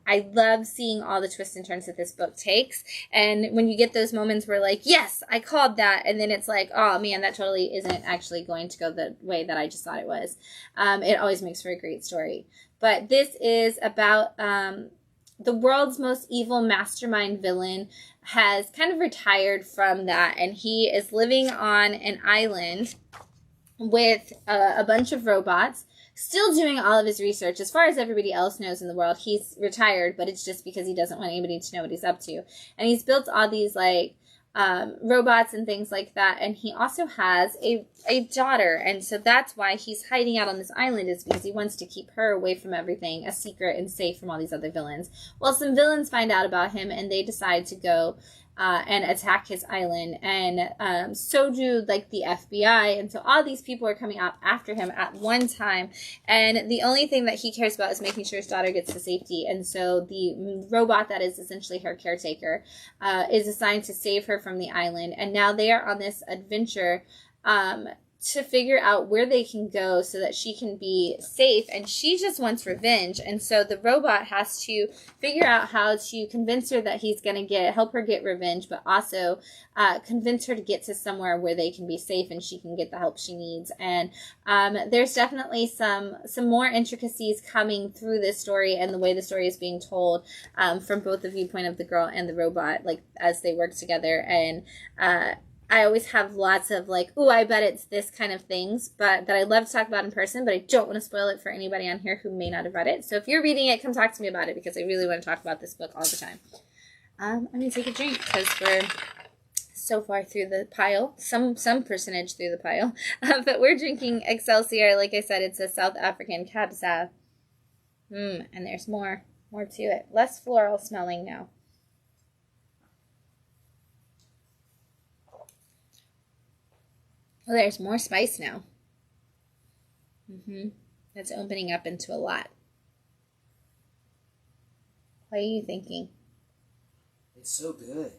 Speaker 1: I love seeing all the twists and turns that this book takes. And when you get those moments where, like, yes, I called that, and then it's like, oh man, that totally isn't actually going to go the way that I just thought it was. It always makes for a great story. But this is about the world's most evil mastermind villain has kind of retired from that, and he is living on an island with a bunch of robots, still doing all of his research. As far as everybody else knows in the world, he's retired, but it's just because he doesn't want anybody to know what he's up to. And he's built all these, like, robots and things like that, and he also has a daughter, and so that's why he's hiding out on this island, is because he wants to keep her away from everything, a secret and safe from all these other villains. Well, some villains find out about him, and they decide to go and attack his island, and so do, like, the FBI, and so all these people are coming out after him at one time, and the only thing that he cares about is making sure his daughter gets to safety. And so the robot that is essentially her caretaker is assigned to save her from the island, and now they are on this adventure to figure out where they can go so that she can be safe, and she just wants revenge. And so the robot has to figure out how to convince her that he's going to help her get revenge, but also convince her to get to somewhere where they can be safe and she can get the help she needs. And there's definitely some more intricacies coming through this story and the way the story is being told from both the viewpoint of the girl and the robot, like, as they work together. And I always have lots of, like, ooh, I bet it's this kind of things, but that I love to talk about in person, but I don't want to spoil it for anybody on here who may not have read it. So if you're reading it, come talk to me about it, because I really want to talk about this book all the time. I'm going to take a drink because we're so far through the pile, some percentage through the pile, but we're drinking Excelsior. Like I said, it's a South African Cab Sauv. And there's more to it. Less floral smelling now. Well, there's more spice now. That's opening up into a lot. What are you thinking?
Speaker 2: It's so good.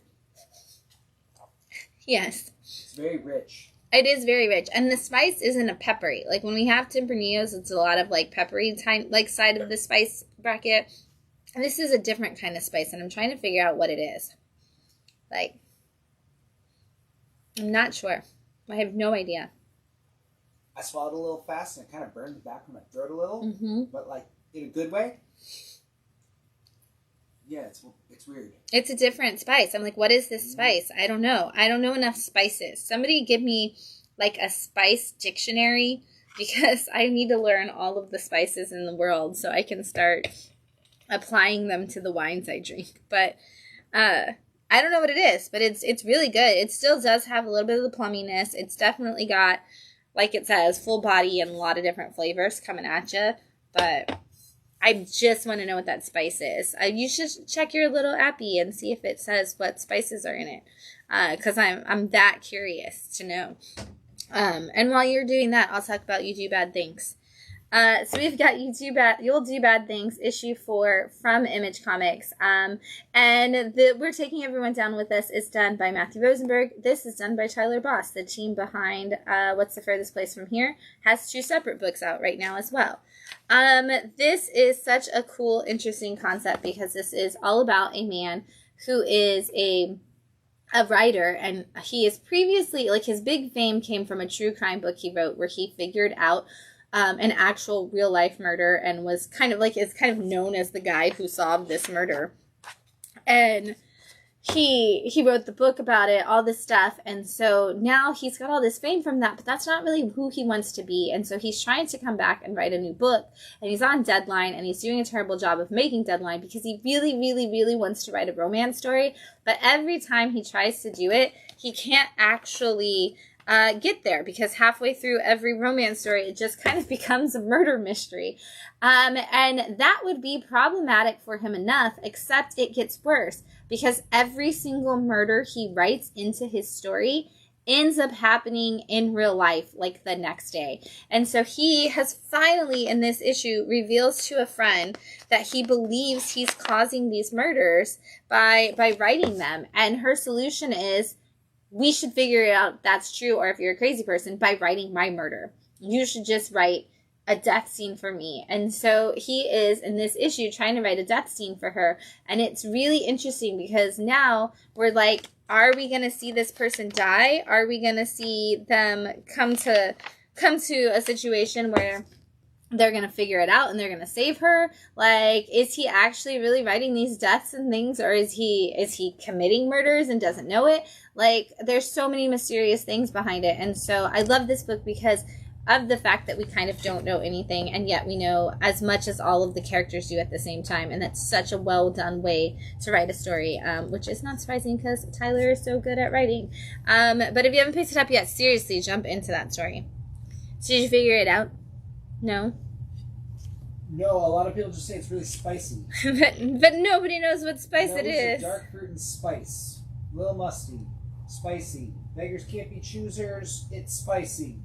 Speaker 1: Yes.
Speaker 2: It's very rich.
Speaker 1: It is very rich. And the spice isn't a peppery. Like, when we have Tempranillos, it's a lot of, like, peppery like side of the spice bracket. And this is a different kind of spice, and I'm trying to figure out what it is. Like, I'm not sure. I have no idea.
Speaker 2: I swallowed a little fast, and it kind of burned the back of my throat a little, but, like, in a good way. Yeah, it's weird.
Speaker 1: It's a different spice. I'm like, what is this spice? I don't know. I don't know enough spices. Somebody give me, like, a spice dictionary, because I need to learn all of the spices in the world so I can start applying them to the wines I drink. But I don't know what it is, but it's really good. It still does have a little bit of the plumminess. It's definitely got, like it says, full body and a lot of different flavors coming at you. But I just want to know what that spice is. You should check your little appy and see if it says what spices are in it, because I'm that curious to know. And while you're doing that, I'll talk about You Do Bad Things. So we've got You'll Do Bad Things, issue 4 from Image Comics. And We're Taking Everyone Down With Us is done by Matthew Rosenberg. This is done by Tyler Boss, the team behind What's the Furthest Place From Here. Has 2 separate books out right now as well. This is such a cool, interesting concept because this is all about a man who is a writer, and he is previously, like, his big fame came from a true crime book he wrote where he figured out an actual real life murder and was is kind of known as the guy who solved this murder. And he wrote the book about it, all this stuff. And so now he's got all this fame from that, but that's not really who he wants to be. And so he's trying to come back and write a new book, and he's on deadline, and he's doing a terrible job of making deadline because he really, really, really wants to write a romance story. But every time he tries to do it, he can't actually get there because halfway through every romance story, it just kind of becomes a murder mystery. And that would be problematic for him enough, except it gets worse because every single murder he writes into his story ends up happening in real life, like the next day. And so he has finally, in this issue, reveals to a friend that he believes he's causing these murders by writing them. And her solution is, we should figure it out if that's true, or if you're a crazy person, by writing my murder. You should just write a death scene for me. And so he is, in this issue, trying to write a death scene for her. And it's really interesting because now we're like, are we going to see this person die? Are we going to see them come to a situation where they're going to figure it out and they're going to save her? Like, is he actually really writing these deaths and things? Or is he committing murders and doesn't know it? Like, there's so many mysterious things behind it. And so I love this book because of the fact that we kind of don't know anything, and yet we know as much as all of the characters do at the same time. And that's such a well done way to write a story, which is not surprising because Tyler is so good at writing. But if you haven't picked it up yet, seriously, jump into that story. So did you figure it out? No?
Speaker 2: No, a lot of people just say it's really spicy.
Speaker 1: but nobody knows what spice it is.
Speaker 2: Dark fruit and spice. A little musty. Spicy. Beggars can't be choosers. It's spicy.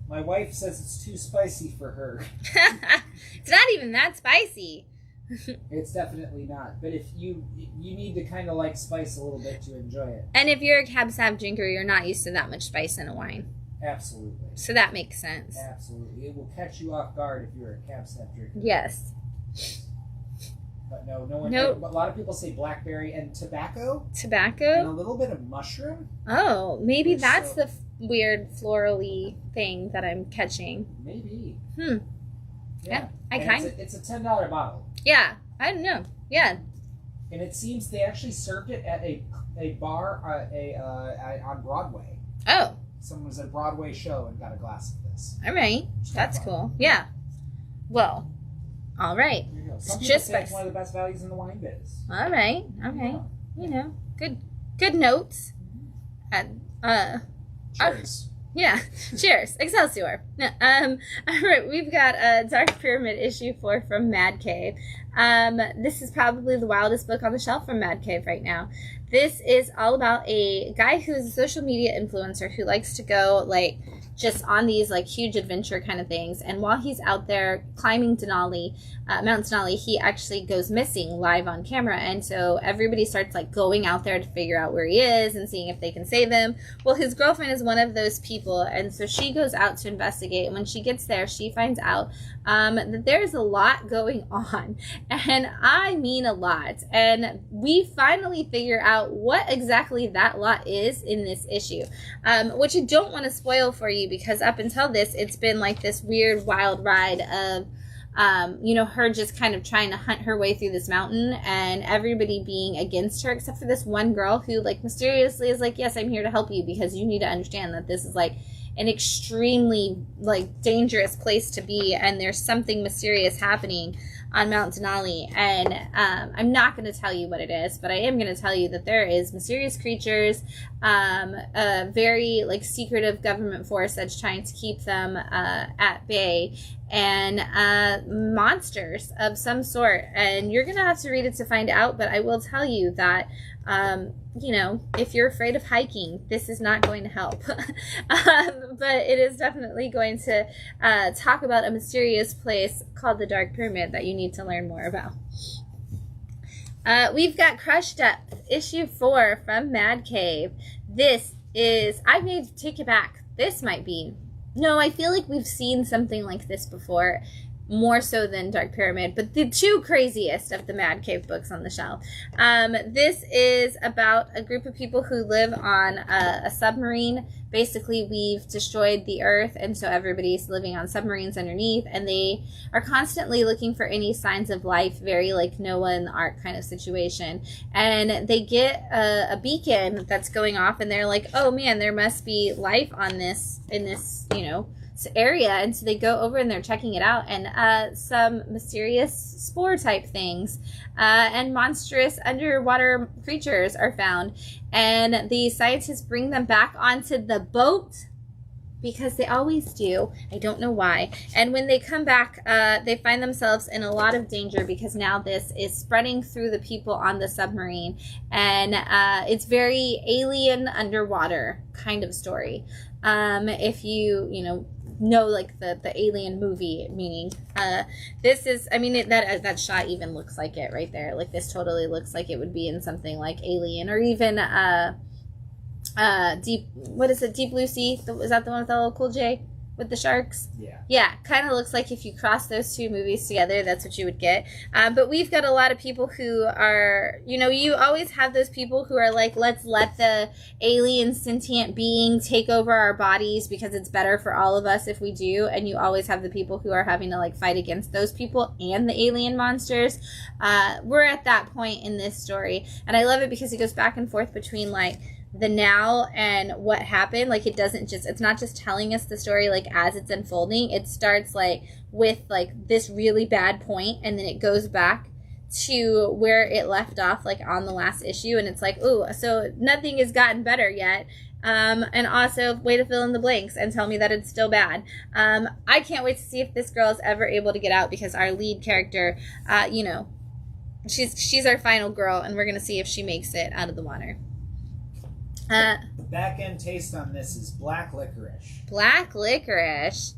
Speaker 2: My wife says it's too spicy for her.
Speaker 1: It's not even that spicy.
Speaker 2: It's definitely not. But if you need to kind of like spice a little bit to enjoy it.
Speaker 1: And if you're a Cab Sav drinker, you're not used to that much spice in a wine.
Speaker 2: Absolutely.
Speaker 1: So that makes sense.
Speaker 2: Absolutely. It will catch you off guard if you're a Cab Sav drinker.
Speaker 1: Yes.
Speaker 2: But no one.
Speaker 1: Nope.
Speaker 2: A lot of people say blackberry and tobacco.
Speaker 1: Tobacco?
Speaker 2: And a little bit of mushroom.
Speaker 1: Oh, maybe that's the weird florally thing that I'm catching.
Speaker 2: Maybe.
Speaker 1: Yeah.
Speaker 2: It's a $10 bottle.
Speaker 1: Yeah. I don't know. Yeah.
Speaker 2: And it seems they actually served it at a bar on Broadway.
Speaker 1: Oh.
Speaker 2: Someone was at a Broadway show and got a glass of this.
Speaker 1: All right. That's cool. Yeah. Well, all right.
Speaker 2: There you go. Some
Speaker 1: It's
Speaker 2: people
Speaker 1: just
Speaker 2: say it's one of the best values in the wine biz.
Speaker 1: All right. Okay. Yeah. You know, good notes. And
Speaker 2: Cheers.
Speaker 1: Yeah. Cheers. Excelsior. All right. We've got a Dark Pyramid issue 4 from Mad Cave. This is probably the wildest book on the shelf from Mad Cave right now. This is all about a guy who is a social media influencer who likes to go, like, just on these, like, huge adventure kind of things. And while he's out there climbing Denali, Mount Denali, he actually goes missing live on camera. And so everybody starts, like, going out there to figure out where he is and seeing if they can save him. Well, his girlfriend is one of those people. And so she goes out to investigate. And when she gets there, she finds out that there's a lot going on. And I mean a lot. And we finally figure out what exactly that lot is in this issue, which I don't want to spoil for you because up until this, it's been like this weird wild ride of, her just kind of trying to hunt her way through this mountain and everybody being against her except for this one girl who, like, mysteriously is like, yes, I'm here to help you because you need to understand that this is, like, an extremely, like, dangerous place to be and there's something mysterious happening on Mount Denali. And I'm not going to tell you what it is, but I am going to tell you that there is mysterious creatures, a very, like, secretive government force that's trying to keep them at bay, and monsters of some sort. And you're going to have to read it to find out, but I will tell you that You know, if you're afraid of hiking, this is not going to help. But it is definitely going to talk about a mysterious place called the Dark Pyramid that you need to learn more about. We've got Crush Depth, issue 4 from Mad Cave. This is, I may take it back. This might be, no, I feel like we've seen something like this before, more so than Dark Pyramid, but the two craziest of the Mad Cave books on the shelf. This is about a group of people who live on a submarine. Basically, we've destroyed the Earth, and so everybody's living on submarines underneath, and they are constantly looking for any signs of life, very like Noah in the Ark kind of situation. And they get a beacon that's going off, and they're like, oh man, there must be life on this, in this, you know, area. And so they go over and they're checking it out, and some mysterious spore type things and monstrous underwater creatures are found, and the scientists bring them back onto the boat because they always do. I don't know why. And when they come back, they find themselves in a lot of danger because now this is spreading through the people on the submarine, and it's very alien underwater kind of story. If you know like the Alien movie, meaning this is, I mean, that shot even looks like it right there. Like, this totally looks like it would be in something like Alien, or even Deep Blue Sea. Is that the one with LL Cool J with the sharks? Yeah, kind of looks like if you cross those two movies together, that's what you would get. But we've got a lot of people who are, you always have those people who are like, let's let the alien sentient being take over our bodies because it's better for all of us if we do. And you always have the people who are having to like fight against those people and the alien monsters. We're at that point in this story, and I love it because it goes back and forth between like the now and what happened. Like, it's not just telling us the story like as it's unfolding. It starts like with like this really bad point, and then it goes back to where it left off, like on the last issue, and it's like, ooh, so nothing has gotten better yet. And also, way to fill in the blanks and tell me that it's still bad. I can't wait to see if this girl is ever able to get out, because our lead character, she's our final girl, and we're gonna see if she makes it out of the water.
Speaker 2: The back end taste on this is black licorice.
Speaker 1: Black licorice?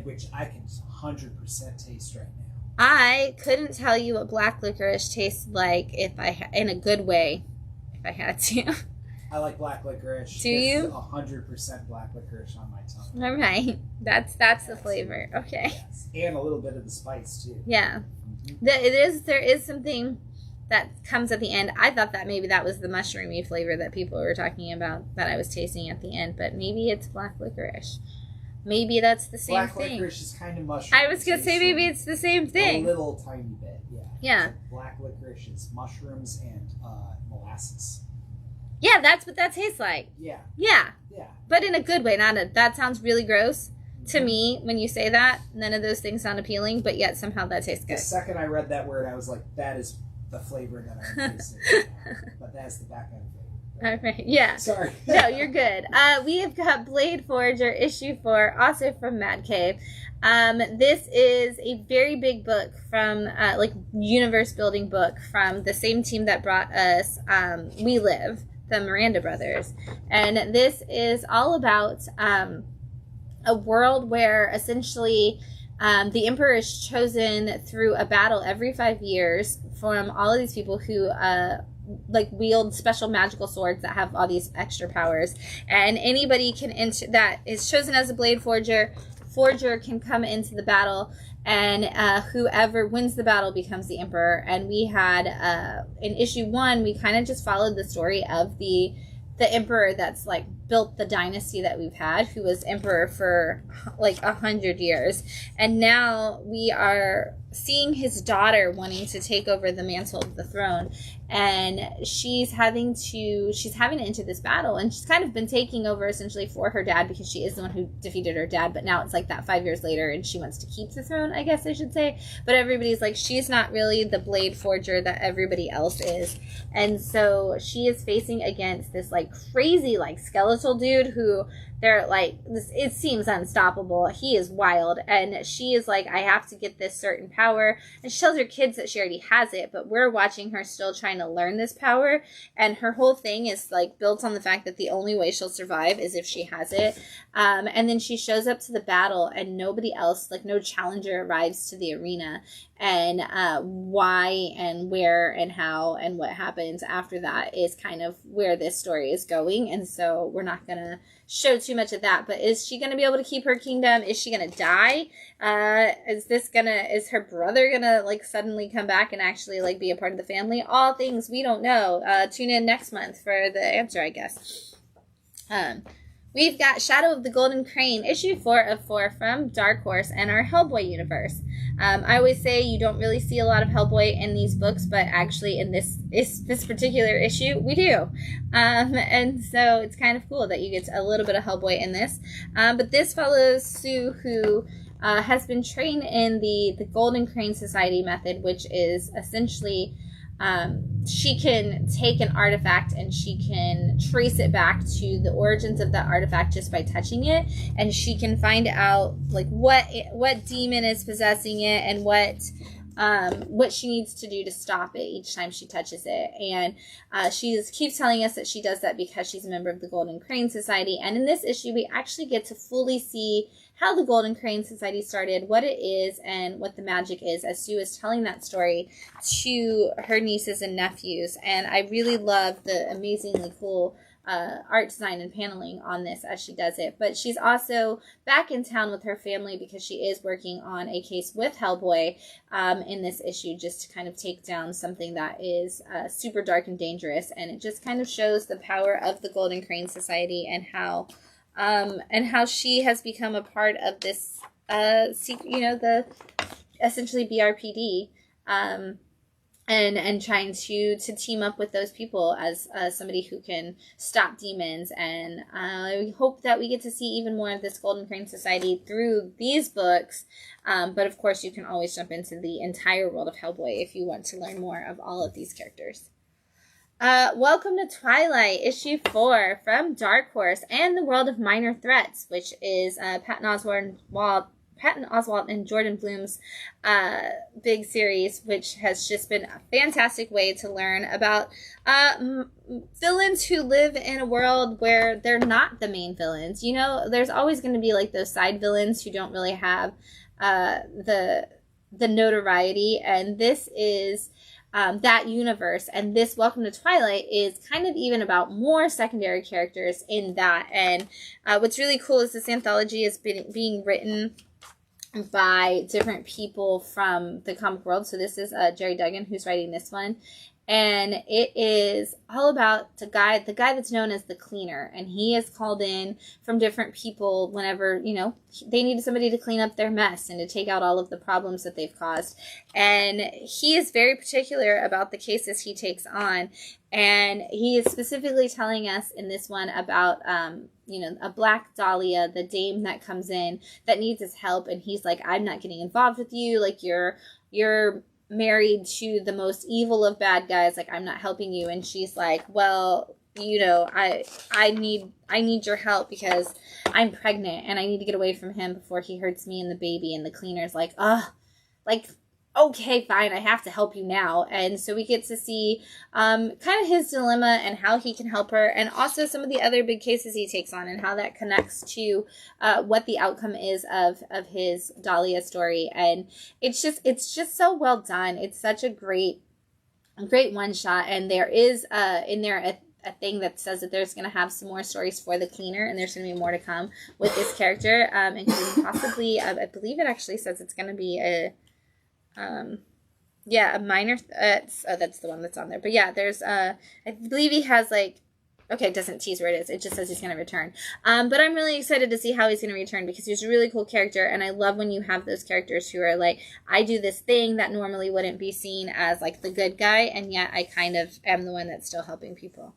Speaker 2: Which I can 100% taste right now.
Speaker 1: I couldn't tell you what black licorice tastes like in a good way, if I had to.
Speaker 2: I like black licorice.
Speaker 1: Do you?
Speaker 2: 100% black licorice on my tongue.
Speaker 1: All right. That's the flavor. Okay.
Speaker 2: Yes. And a little bit of the spice, too.
Speaker 1: Yeah.
Speaker 2: Mm-hmm.
Speaker 1: There is something that comes at the end. I thought that maybe that was the mushroomy flavor that people were talking about that I was tasting at the end, but maybe it's black licorice. Maybe that's the same thing.
Speaker 2: Black licorice is kind of mushroom.
Speaker 1: I was going to say maybe it's the same thing.
Speaker 2: A little tiny bit, yeah.
Speaker 1: Yeah.
Speaker 2: Black licorice is mushrooms and molasses.
Speaker 1: Yeah, that's what that tastes like.
Speaker 2: Yeah.
Speaker 1: Yeah.
Speaker 2: Yeah.
Speaker 1: But in a good way, that sounds really gross. To me, when you say that, none of those things sound appealing, but yet somehow that tastes good.
Speaker 2: The second I read that word, I was like, that is the flavor that I'm tasting. But that's the back end flavor.
Speaker 1: All right. Yeah.
Speaker 2: Sorry.
Speaker 1: No, you're good. We have got Blade Forager issue 4, also from Mad Cave. This is a very big book from, universe building book from the same team that brought us We Live, the Miranda brothers. And this is all about a world where essentially the emperor is chosen through a battle every 5 years from all of these people who wield special magical swords that have all these extra powers, and anybody can enter that is chosen as a blade forger can come into the battle, and whoever wins the battle becomes the emperor. And we had in issue 1, we kind of just followed the story of the emperor that's like built the dynasty that we've had, who was emperor for like 100 years, and now we are seeing his daughter wanting to take over the mantle of the throne, and she's having to enter this battle, and she's kind of been taking over essentially for her dad, because she is the one who defeated her dad, but now it's like that 5 years later, and she wants to keep the throne, I guess I should say. But everybody's like, she's not really the blade forger that everybody else is, and so she is facing against this like crazy like skeletal dude who they're like, it seems unstoppable. He is wild, and she is like, I have to get this certain power, and she tells her kids that she already has it, but we're watching her still trying to learn this power, and her whole thing is like built on the fact that the only way she'll survive is if she has it. And then she shows up to the battle, and nobody else, like no challenger, arrives to the arena. And why and where and how and what happens after that is kind of where this story is going. And so we're not going to show too much of that. But is she going to be able to keep her kingdom? Is she going to die? Is her brother going to like suddenly come back and actually like be a part of the family? All things we don't know. Tune in next month for the answer, I guess. We've got Shadow of the Golden Crane, issue 4 of 4 from Dark Horse and our Hellboy universe. I always say you don't really see a lot of Hellboy in these books, but actually in this particular issue, we do. And so it's kind of cool that you get a little bit of Hellboy in this. But this follows Sue, who has been trained in the Golden Crane Society method, which is essentially she can take an artifact and she can trace it back to the origins of that artifact just by touching it, and she can find out like what demon is possessing it and what she needs to do to stop it each time she touches it. And she keeps telling us that she does that because she's a member of the Golden Crane Society. And in this issue, we actually get to fully see how the Golden Crane Society started, what it is, and what the magic is, as Sue is telling that story to her nieces and nephews. And I really love the amazingly cool art design and paneling on this as she does it. But she's also back in town with her family because she is working on a case with Hellboy in this issue, just to kind of take down something that is super dark and dangerous. And it just kind of shows the power of the Golden Crane Society and how she has become a part of this the essentially BRPD, and trying to team up with those people as somebody who can stop demons. And I hope that we get to see even more of this Golden Crane Society through these books. But of course, you can always jump into the entire world of Hellboy if you want to learn more of all of these characters. Welcome to Twilight, issue 4 from Dark Horse and the World of Minor Threats, which is Patton Oswalt and Jordan Bloom's big series, which has just been a fantastic way to learn about villains who live in a world where they're not the main villains. You know, there's always going to be like those side villains who don't really have the notoriety, and this is that universe. And this Welcome to Twilight is kind of even about more secondary characters in that. And what's really cool is this anthology is being written by different people from the comic world. So this is Jerry Duggan who's writing this one, and it is all about the guy that's known as the Cleaner, and he is called in from different people whenever they need somebody to clean up their mess and to take out all of the problems that they've caused. And he is very particular about the cases he takes on, and he is specifically telling us in this one about a Black Dahlia, the dame that comes in that needs his help, and he's like, I'm not getting involved with you, like you're married to the most evil of bad guys, like I'm not helping you. And she's like, well, I need your help because I'm pregnant and I need to get away from him before he hurts me and the baby. And the Cleaner's like, okay, fine, I have to help you now. And so we get to see kind of his dilemma and how he can help her, and also some of the other big cases he takes on and how that connects to what the outcome is of his Dahlia story. And it's just so well done. It's such a great one shot. And there is in there a thing that says that there's going to have some more stories for the Cleaner, and there's going to be more to come with this character, including possibly, I believe it actually says it's going to be a minor, that's the one that's on there. But yeah, there's, I believe he has it doesn't tease where it is. It just says he's going to return. But I'm really excited to see how he's going to return, because he's a really cool character. And I love when you have those characters who are like, I do this thing that normally wouldn't be seen as like the good guy, and yet I kind of am the one that's still helping people.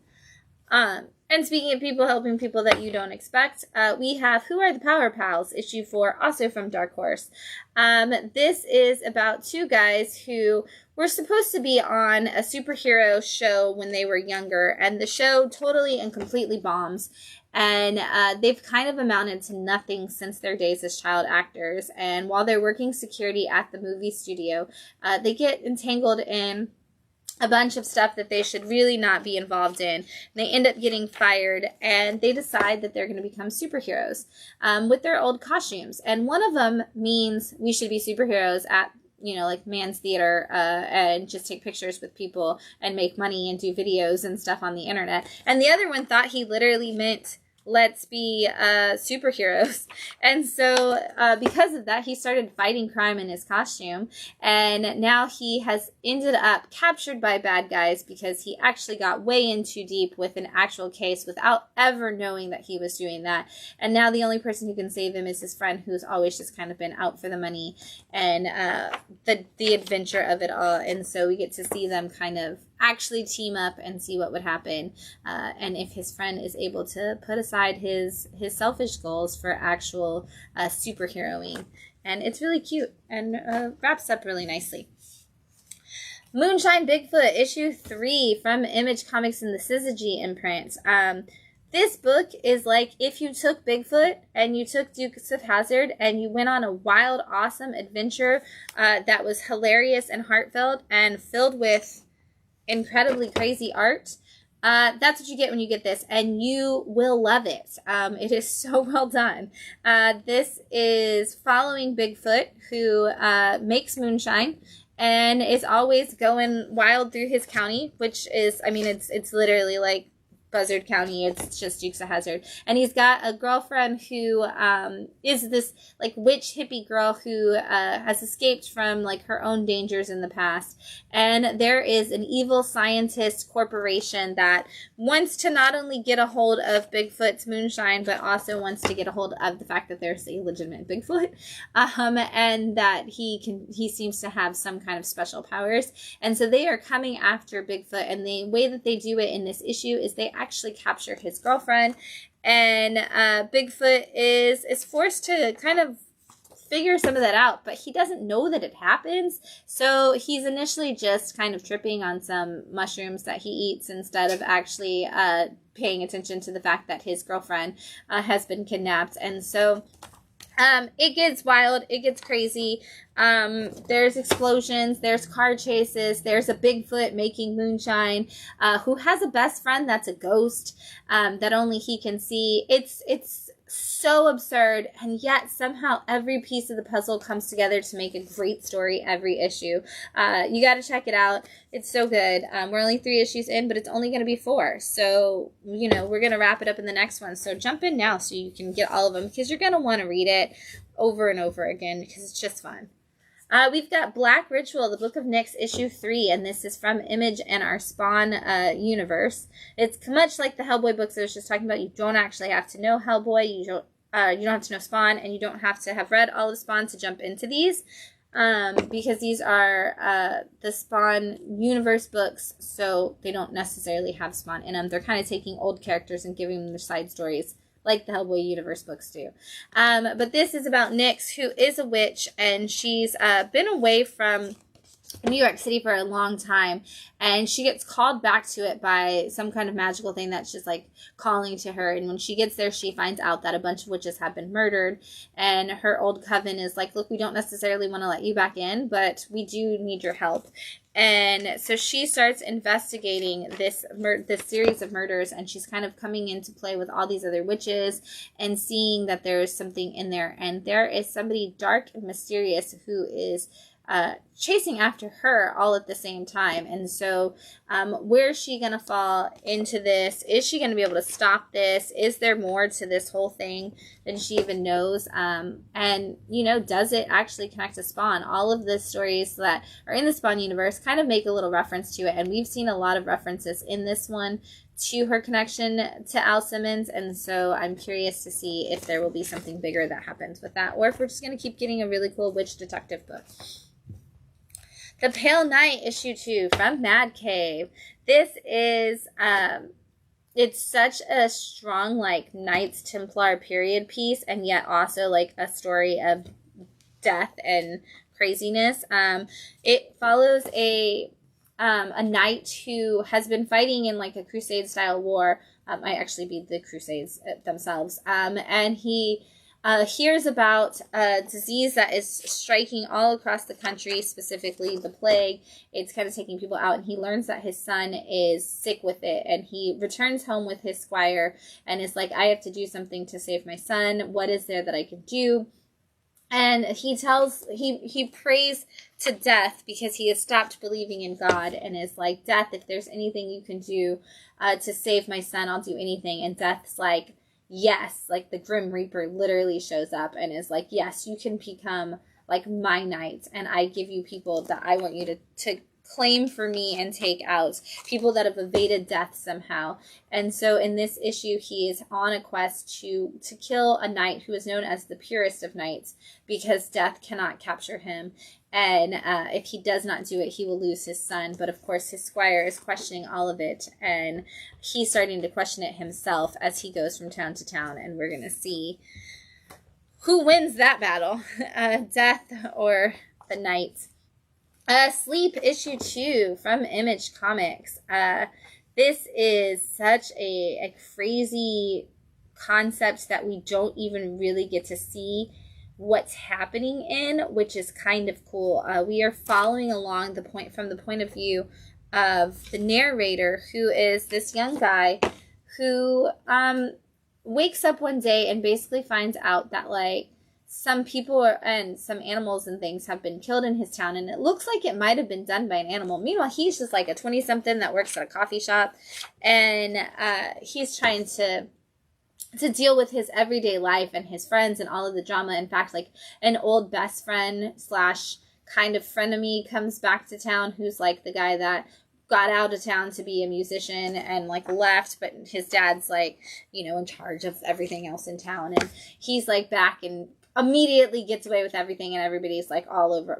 Speaker 1: And speaking of people helping people that you don't expect, we have Who Are the Power Pals, issue 4, also from Dark Horse. This is about two guys who were supposed to be on a superhero show when they were younger, and the show totally and completely bombs. And they've kind of amounted to nothing since their days as child actors. And while they're working security at the movie studio, they get entangled in a bunch of stuff that they should really not be involved in. They end up getting fired, and they decide that they're going to become superheroes with their old costumes. And one of them means we should be superheroes at, you know, like Man's Theater, and just take pictures with people and make money and do videos and stuff on the internet. And the other one thought he literally meant, let's be superheroes. And so because of that, he started fighting crime in his costume, and now he has ended up captured by bad guys because he actually got way in too deep with an actual case without ever knowing that he was doing that. And now the only person who can save him is his friend, who's always just kind of been out for the money and the adventure of it all. And so we get to see them kind of actually team up and see what would happen, and if his friend is able to put aside his selfish goals for actual superheroing. And it's really cute and wraps up really nicely. Moonshine Bigfoot, issue 3 from Image Comics in the Syzygy imprint. This book is like if you took Bigfoot and you took Dukes of Hazzard and you went on a wild, awesome adventure that was hilarious and heartfelt and filled with incredibly crazy art. That's what you get when you get this, and you will love it. It is so well done. This is following Bigfoot, who makes moonshine and is always going wild through his county, which is, I mean, it's literally like Buzzard County. It's just Dukes of Hazzard. And he's got a girlfriend who is this like witch hippie girl who has escaped from like her own dangers in the past. And there is an evil scientist corporation that wants to not only get a hold of Bigfoot's moonshine, but also wants to get a hold of the fact that there's a legitimate Bigfoot, and that he seems to have some kind of special powers. And so they are coming after Bigfoot, and the way that they do it in this issue is they actually capture his girlfriend, and Bigfoot is forced to kind of figure some of that out, but he doesn't know that it happens. So he's initially just kind of tripping on some mushrooms that he eats instead of actually paying attention to the fact that his girlfriend has been kidnapped. And so it gets wild, it gets crazy. There's explosions, there's car chases, there's a Bigfoot making moonshine, who has a best friend that's a ghost, that only he can see. It's so absurd, and yet somehow every piece of the puzzle comes together to make a great story every issue. You got to check it out. It's so good. We're only 3 issues in, but it's only going to be 4. So, you know, we're going to wrap it up in the next one. So jump in now so you can get all of them, because you're going to want to read it over and over again because it's just fun. We've got Black Ritual, the Book of Nyx, issue 3, and this is from Image and our Spawn universe. It's much like the Hellboy books I was just talking about. You don't actually have to know Hellboy, you don't have to know Spawn, and you don't have to have read all of Spawn to jump into these, because these are the Spawn universe books, so they don't necessarily have Spawn in them. They're kind of taking old characters and giving them their side stories, like the Hellboy universe books do. But this is about Nyx, who is a witch, and she's been away from New York City for a long time, and she gets called back to it by some kind of magical thing that's just like calling to her. And when she gets there, she finds out that a bunch of witches have been murdered, and her old coven is like, look, we don't necessarily want to let you back in, but we do need your help. And so she starts investigating this series of murders, and she's kind of coming into play with all these other witches and seeing that there's something in there. And there is somebody dark and mysterious who is chasing after her all at the same time. And so where is she going to fall into this? Is she going to be able to stop this? Is there more to this whole thing than she even knows? And, you know, does it actually connect to Spawn? All of the stories that are in the Spawn universe kind of make a little reference to it. And we've seen a lot of references in this one to her connection to Al Simmons. And so I'm curious to see if there will be something bigger that happens with that, or if we're just going to keep getting a really cool witch detective book. The Pale Knight, issue 2 from Mad Cave. This is, it's such a strong, like, Knights Templar period piece, and yet also, like, a story of death and craziness. It follows a a knight who has been fighting in like a crusade-style war. Might actually be the Crusades themselves. And he hears about a disease that is striking all across the country, specifically the plague. It's kind of taking people out, and he learns that his son is sick with it, and he returns home with his squire and is like, I have to do something to save my son. What is there that I can do? And he prays to death because he has stopped believing in God and is like, Death, if there's anything you can do to save my son, I'll do anything. And Death's like, yes, like the Grim Reaper literally shows up and is like, yes, you can become like my knight, and I give you people that I want you to claim for me and take out, people that have evaded death somehow. And so in this issue, he is on a quest to kill a knight who is known as the purest of knights, because death cannot capture him. And if he does not do it, he will lose his son. But of course, his squire is questioning all of it, and he's starting to question it himself as he goes from town to town. And we're going to see who wins that battle, death or the knight. Sleep issue 2 from Image Comics. This is such a crazy concept that we don't even really get to see what's happening in, which is kind of cool. We are following along from the point of view of the narrator, who is this young guy who wakes up one day and basically finds out that like some people and some animals and things have been killed in his town, and it looks like it might have been done by an animal. Meanwhile, he's just like a 20-something that works at a coffee shop, and he's trying to deal with his everyday life and his friends and all of the drama. In fact, like an old best friend / kind of frenemy comes back to town, who's like the guy that got out of town to be a musician and like left, but his dad's like, in charge of everything else in town, and he's like back and immediately gets away with everything, and everybody's like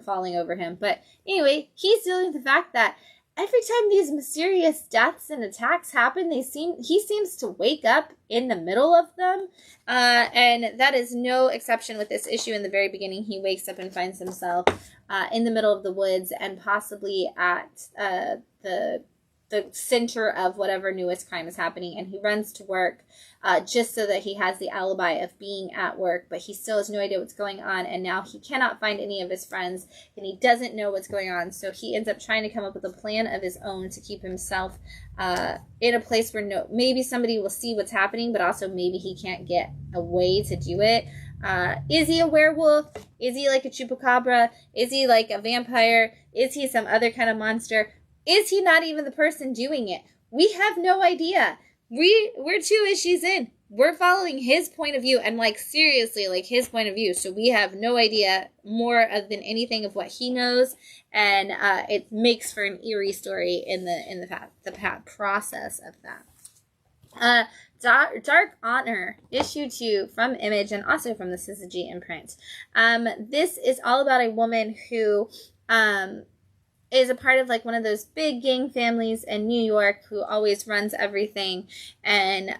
Speaker 1: falling over him. But anyway, he's dealing with the fact that every time these mysterious deaths and attacks happen, he seems to wake up in the middle of them, and that is no exception with this issue. In the very beginning, he wakes up and finds himself in the middle of the woods, and possibly at the center of whatever newest crime is happening, and he runs to work just so that he has the alibi of being at work, but he still has no idea what's going on, and now he cannot find any of his friends, and he doesn't know what's going on, so he ends up trying to come up with a plan of his own to keep himself in a place where maybe somebody will see what's happening, but also maybe he can't get a way to do it. Is he a werewolf? Is he like a chupacabra? Is he like a vampire? Is he some other kind of monster? Is he not even the person doing it? We have no idea. We're 2 issues in. We're following his point of view, and like seriously, like his point of view. So we have no idea more than anything of what he knows, and it makes for an eerie story in the process of that. Dark Honor, issue 2 from Image and also from the Syzygy imprint. This is all about a woman who is a part of like one of those big gang families in New York who always runs everything, and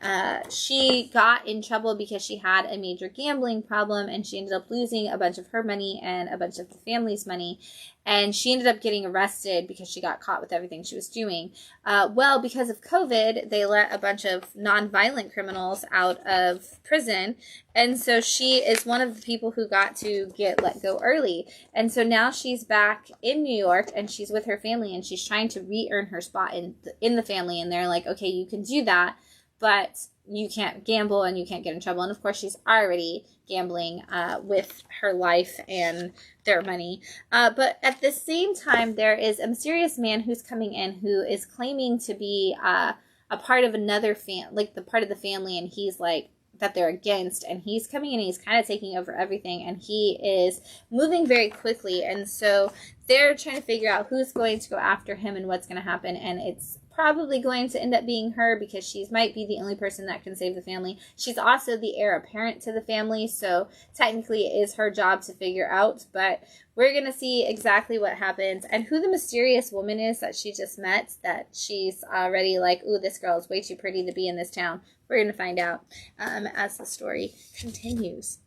Speaker 1: she got in trouble because she had a major gambling problem, and she ended up losing a bunch of her money and a bunch of the family's money, and she ended up getting arrested because she got caught with everything she was doing. Because of COVID, they let a bunch of non-violent criminals out of prison, and so she is one of the people who got to get let go early. And so now she's back in New York, and she's with her family, and she's trying to re-earn her spot in the family. And they're like, okay, you can do that, but you can't gamble and you can't get in trouble. And of course, she's already gambling with her life and their money. But at the same time, there is a mysterious man who's coming in who is claiming to be a part of another the part of the family, and he's like, that they're against, and he's coming in and he's kind of taking over everything, and he is moving very quickly, and so they're trying to figure out who's going to go after him and what's going to happen, and it's probably going to end up being her because she might be the only person that can save the family. She's also the heir apparent to the family, so technically it is her job to figure out, but we're going to see exactly what happens and who the mysterious woman is that she just met, that she's already like, ooh, this girl is way too pretty to be in this town. We're going to find out as the story continues.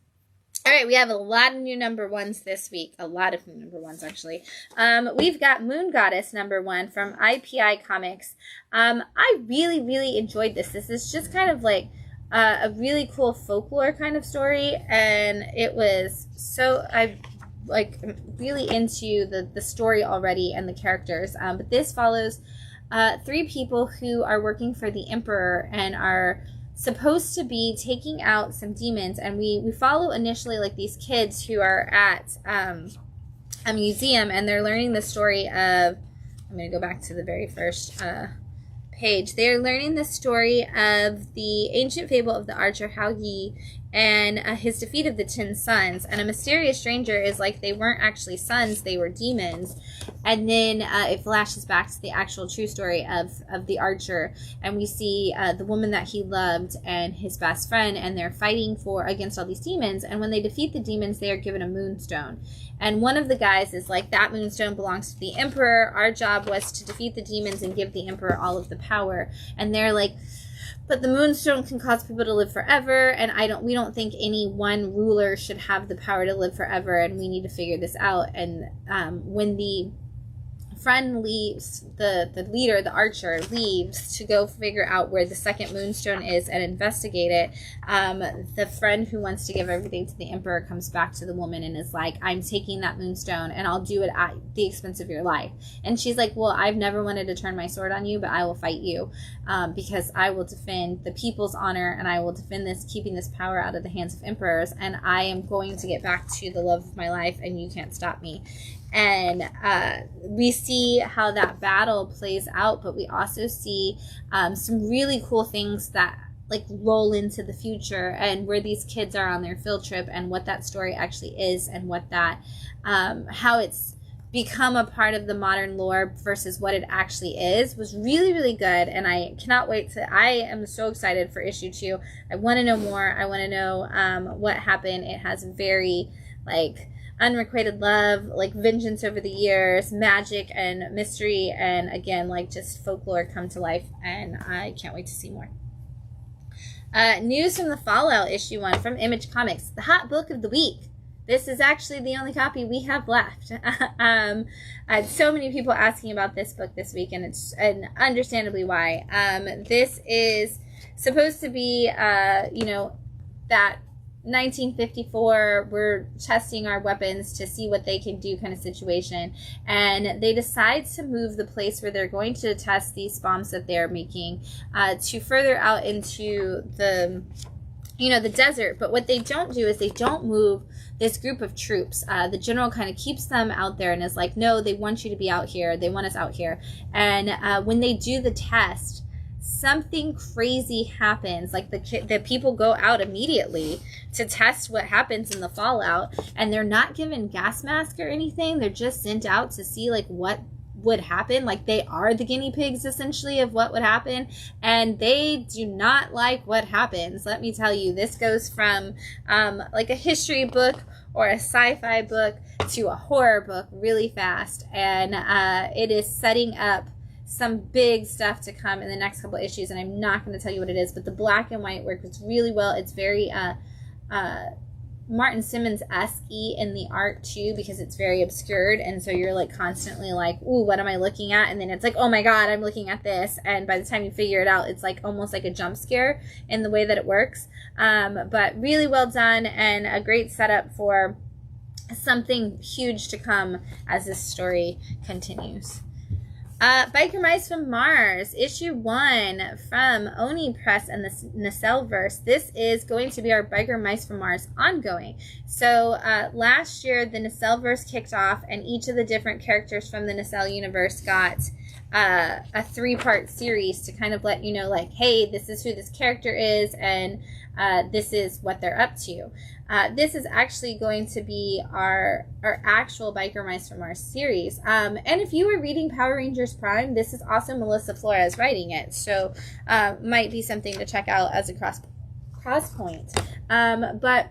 Speaker 1: All right, we have a lot of new number ones this week. A lot of new number ones, actually. We've got Moon Goddess number 1 from IPI Comics. I really, really enjoyed this. This is just kind of like a really cool folklore kind of story, and it was so... I'm like really into the story already and the characters. But this follows 3 people who are working for the Emperor and are supposed to be taking out some demons, and we follow initially like these kids who are at a museum, and they're learning the story of, I'm going to go back to the very first page. They're learning the story of the ancient fable of the archer Hao Yi and his defeat of the 10 sons. And a mysterious stranger is like, they weren't actually sons, they were demons. And then it flashes back to the actual true story of the archer, and we see the woman that he loved and his best friend, and they're fighting against all these demons. And when they defeat the demons, they are given a moonstone. And one of the guys is like, that moonstone belongs to the Emperor. Our job was to defeat the demons and give the Emperor all of the power. And they're like, but the moonstone can cause people to live forever, and we don't think any one ruler should have the power to live forever, and we need to figure this out. And when the friend leaves, the leader, the archer, leaves to go figure out where the second moonstone is and investigate it, the friend who wants to give everything to the Emperor comes back to the woman and is like, I'm taking that moonstone and I'll do it at the expense of your life. And she's like, well, I've never wanted to turn my sword on you, but I will fight you because I will defend the people's honor, and I will defend this, keeping this power out of the hands of emperors, and I am going to get back to the love of my life, and you can't stop me. And we see how that battle plays out, but we also see some really cool things that like roll into the future, and where these kids are on their field trip, and what that story actually is, and what that how it's become a part of the modern lore versus what it actually is, was really, really good. And I cannot wait I am so excited for issue 2. I want to know more. I want to know what happened. It has very like unrequited love, like vengeance over the years, magic and mystery, and again, like just folklore come to life, and I can't wait to see more. News from the Fallout issue 1 from Image Comics, the hot book of the week. This is actually the only copy we have left. I had so many people asking about this book this week, and understandably why. This is supposed to be, that 1954, we're testing our weapons to see what they can do kind of situation, and they decide to move the place where they're going to test these bombs that they're making to further out into the desert. But what they don't do is they don't move this group of troops. The general kind of keeps them out there and is like, no, they want you to be out here. They want us out here. And when they do the test, something crazy happens. Like the people go out immediately to test what happens in the fallout, and they're not given gas mask or anything. They're just sent out to see like what would happen. Like they are the guinea pigs essentially of what would happen, and they do not like what happens. Let me tell you, this goes from like a history book or a sci-fi book to a horror book really fast, and it is setting up some big stuff to come in the next couple issues, and I'm not going to tell you what it is, but the black and white works really well. It's very Martin Simmons-esque in the art too, because it's very obscured, and so you're like constantly like, ooh, what am I looking at? And then it's like, oh my god, I'm looking at this, and by the time you figure it out, it's like almost like a jump scare in the way that it works. But really well done, and a great setup for something huge to come as this story continues. Biker Mice from Mars, issue 1 from Oni Press and the Nacelleverse. This is going to be our Biker Mice from Mars ongoing. So last year, the Nacelleverse kicked off, and each of the different characters from the Nacelle universe got a 3-part series to kind of let you know, like, hey, this is who this character is, and this is what they're up to. This is actually going to be our actual Biker Mice from Mars series. And if you were reading Power Rangers Prime, this is also Melissa Flores writing it. So might be something to check out as a cross point. But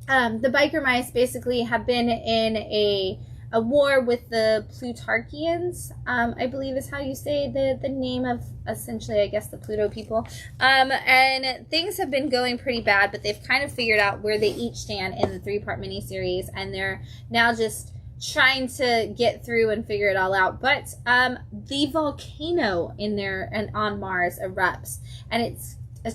Speaker 1: the Biker Mice basically have been in a a war with the Plutarchians, I believe is how you say the name of, essentially, I guess, the Pluto people. And things have been going pretty bad, but they've kind of figured out where they each stand in the 3-part miniseries, and they're now just trying to get through and figure it all out. But the volcano in there and on Mars erupts, and it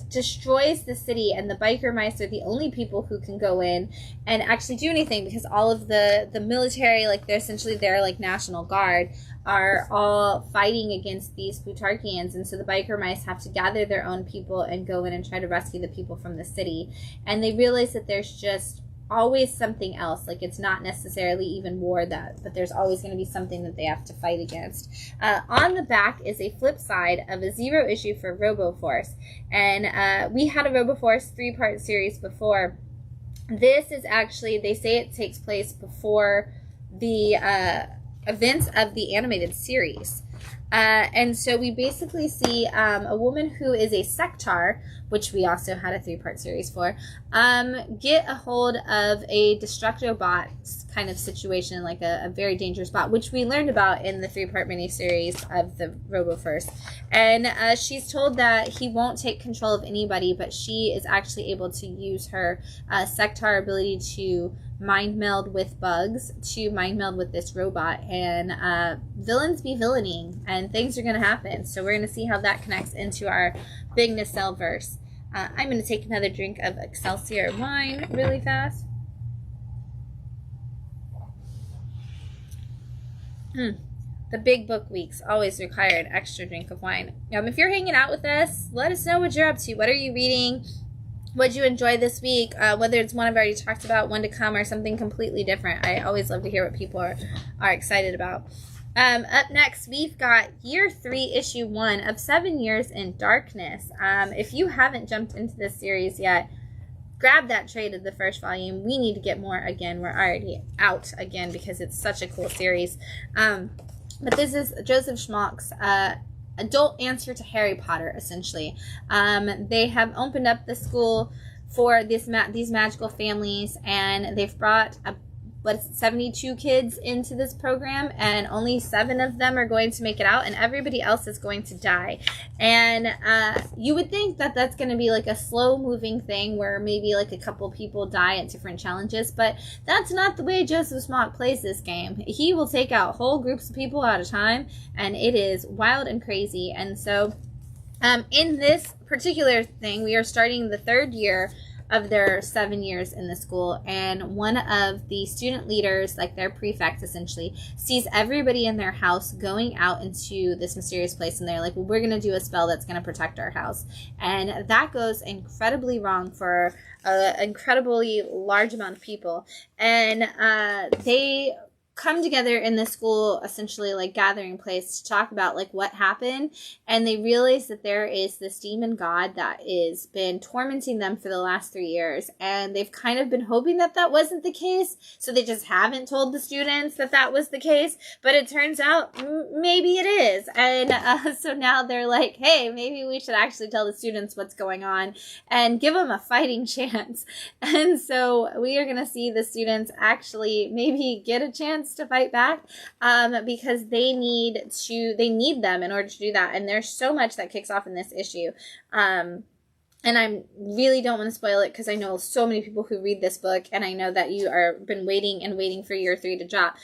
Speaker 1: destroys the city, and the biker mice are the only people who can go in and actually do anything, because all of the military, like they're essentially their like National Guard, are all fighting against these Plutarchians, and so the biker mice have to gather their own people and go in and try to rescue the people from the city. And they realize that there's just always something else, like it's not necessarily even war, but there's always going to be something that they have to fight against. On the back is a flip side of a 0 issue for RoboForce, and we had a RoboForce 3-part series before. This is actually, they say it takes place before the events of the animated series. And so we basically see a woman who is a sectar, which we also had a 3-part series for, get a hold of a Destructobot kind of situation, like a very dangerous bot, which we learned about in the 3-part miniseries of the RoboForce. And she's told that he won't take control of anybody, but she is actually able to use her sectar ability to mind meld with bugs, to mind meld with this robot, and villains be villaining, and things are going to happen. So we're going to see how that connects into our big nacelle verse. I'm going to take another drink of Excelsior wine really fast. The big book weeks always require an extra drink of wine. If you're hanging out with us, let us know what you're up to. What are you reading? What did you enjoy this week? Whether it's one I've already talked about, one to come, or something completely different. I always love to hear what people are excited about. Up next, we've got Year 3, Issue 1 of 7 Years in Darkness. If you haven't jumped into this series yet, grab that trade of the first volume. We need to get more again. We're already out again because it's such a cool series. But this is Joseph Schmalk's adult answer to Harry Potter, essentially. They have opened up the school for these magical families, and they've brought 72 kids into this program, and only 7 of them are going to make it out, and everybody else is going to die. And you would think that that's going to be like a slow moving thing where maybe like a couple people die at different challenges, but that's not the way Joseph Smock plays this game. He will take out whole groups of people at a time, and it is wild and crazy. And so in this particular thing, we are starting the 3rd year of their 7 years in the school, and one of the student leaders, like their prefect essentially, sees everybody in their house going out into this mysterious place, and they're like, well, we're going to do a spell that's going to protect our house. And that goes incredibly wrong for an incredibly large amount of people, and they come together in this school, essentially like gathering place, to talk about like what happened. And they realize that there is this demon god that is been tormenting them for the last 3 years, and they've kind of been hoping that that wasn't the case, so they just haven't told the students that that was the case. But it turns out maybe it is, and so now they're like, hey, maybe we should actually tell the students what's going on and give them a fighting chance. And so we are going to see the students actually maybe get a chance to fight back, because they need them in order to do that. And there's so much that kicks off in this issue, and I really don't want to spoil it, because I know so many people who read this book, and I know that you are been waiting for Year 3 to drop,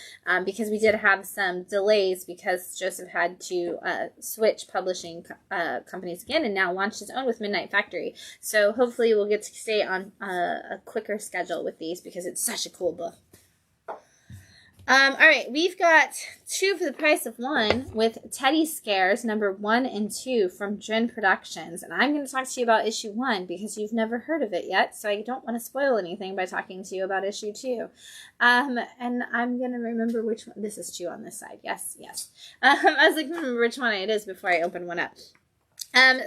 Speaker 1: because we did have some delays because Joseph had to switch publishing companies again, and now launched his own with Midnight Factory. So hopefully we'll get to stay on a quicker schedule with these, because it's such a cool book. All right, we've got 2 for the price of 1 with Teddy Scares number 1 and 2 from Dren Productions. And I'm going to talk to you about issue 1 because you've never heard of it yet, so I don't want to spoil anything by talking to you about issue 2. And I'm going to remember which one. This is 2 on this side. Yes. I was like, remember which one it is before I open one up.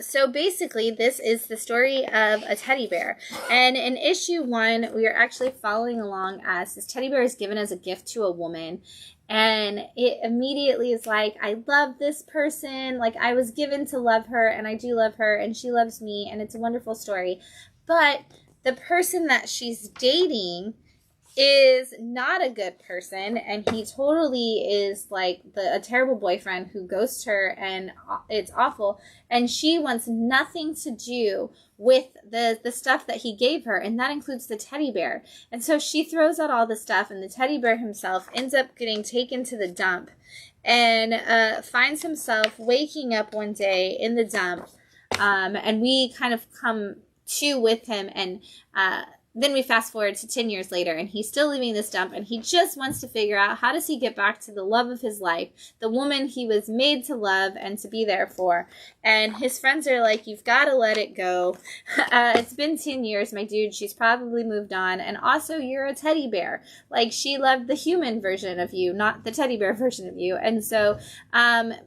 Speaker 1: So basically, this is the story of a teddy bear. And in issue 1, we are actually following along as this teddy bear is given as a gift to a woman. And it immediately is like, I love this person. Like, I was given to love her, and I do love her, and she loves me, and it's a wonderful story. But the person that she's dating is not a good person, and he totally is like a terrible boyfriend who ghosts her, and it's awful, and she wants nothing to do with the stuff that he gave her, and that includes the teddy bear. And so she throws out all the stuff, and the teddy bear himself ends up getting taken to the dump, and finds himself waking up one day in the dump, and we kind of come to with him, and then we fast forward to 10 years later, and he's still leaving this dump, and he just wants to figure out how does he get back to the love of his life, the woman he was made to love and to be there for. And his friends are like, you've got to let it go. It's been 10 years, my dude. She's probably moved on. And also, you're a teddy bear. Like, she loved the human version of you, not the teddy bear version of you. And so,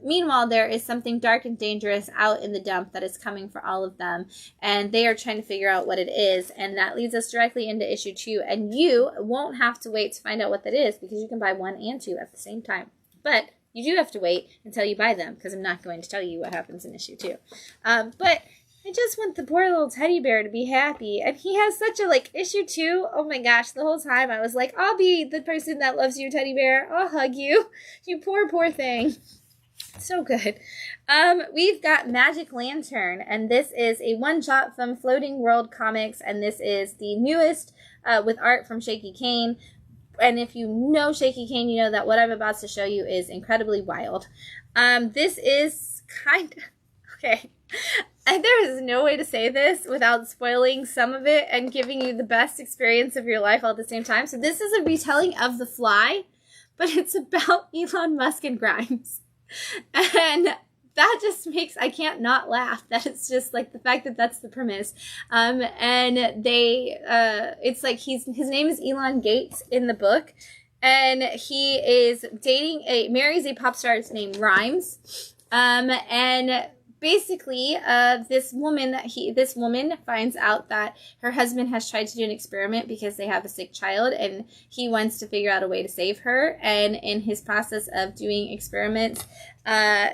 Speaker 1: meanwhile, there is something dark and dangerous out in the dump that is coming for all of them. And they are trying to figure out what it is. And that leads us directly into issue 2, and you won't have to wait to find out what that is, because you can buy 1 and 2 at the same time. But you do have to wait until you buy them, because I'm not going to tell you what happens in issue 2. But I just want the poor little teddy bear to be happy, and he has such a, issue 2, oh my gosh, the whole time I was like, I'll be the person that loves you, teddy bear, I'll hug you, you poor thing. So good. We've got Magic Lantern, and this is a one-shot from Floating World Comics, and this is the newest with art from Shaky Kane. And if you know Shaky Kane, you know that what I'm about to show you is incredibly wild. This is kind of... Okay. There is no way to say this without spoiling some of it and giving you the best experience of your life all at the same time. So this is a retelling of The Fly, but it's about Elon Musk and Grimes. And that just makes, I can't not laugh. That it's just like the fact that that's the premise. And they, it's like his name is Elon Gates in the book. And he is marries a pop star named Rhymes. And basically, this woman finds out that her husband has tried to do an experiment because they have a sick child, and he wants to figure out a way to save her. And in his process of doing experiments,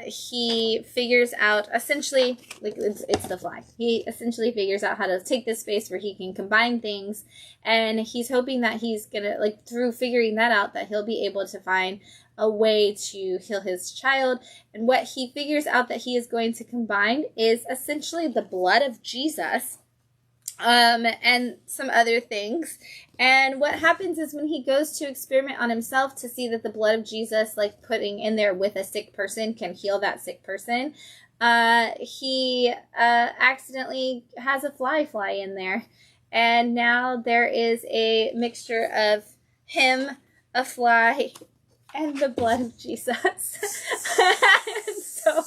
Speaker 1: he figures out, essentially, it's The Fly. He essentially figures out how to take this space where he can combine things, and he's hoping that he's gonna, through figuring that out, that he'll be able to find a way to heal his child. And what he figures out that he is going to combine is essentially the blood of Jesus, and some other things. And what happens is when he goes to experiment on himself to see that the blood of Jesus, putting in there with a sick person, can heal that sick person, he accidentally has a fly in there. And now there is a mixture of him, a fly, and the blood of Jesus. So,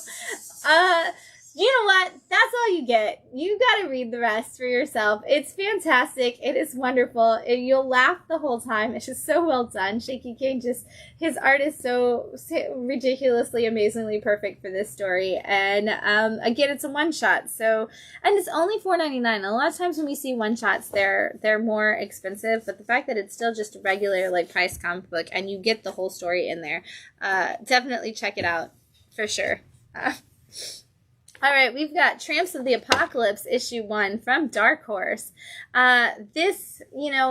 Speaker 1: you know what? That's all you get. You gotta read the rest for yourself. It's fantastic. It is wonderful. You'll laugh the whole time. It's just so well done. Shaky Kane his art is so ridiculously, amazingly perfect for this story. And again, it's a one-shot. And it's only $4.99. A lot of times when we see one-shots, they're more expensive. But the fact that it's still just a regular price comic book, and you get the whole story in there, definitely check it out for sure. All right, we've got Tramps of the Apocalypse, issue 1 from Dark Horse. This,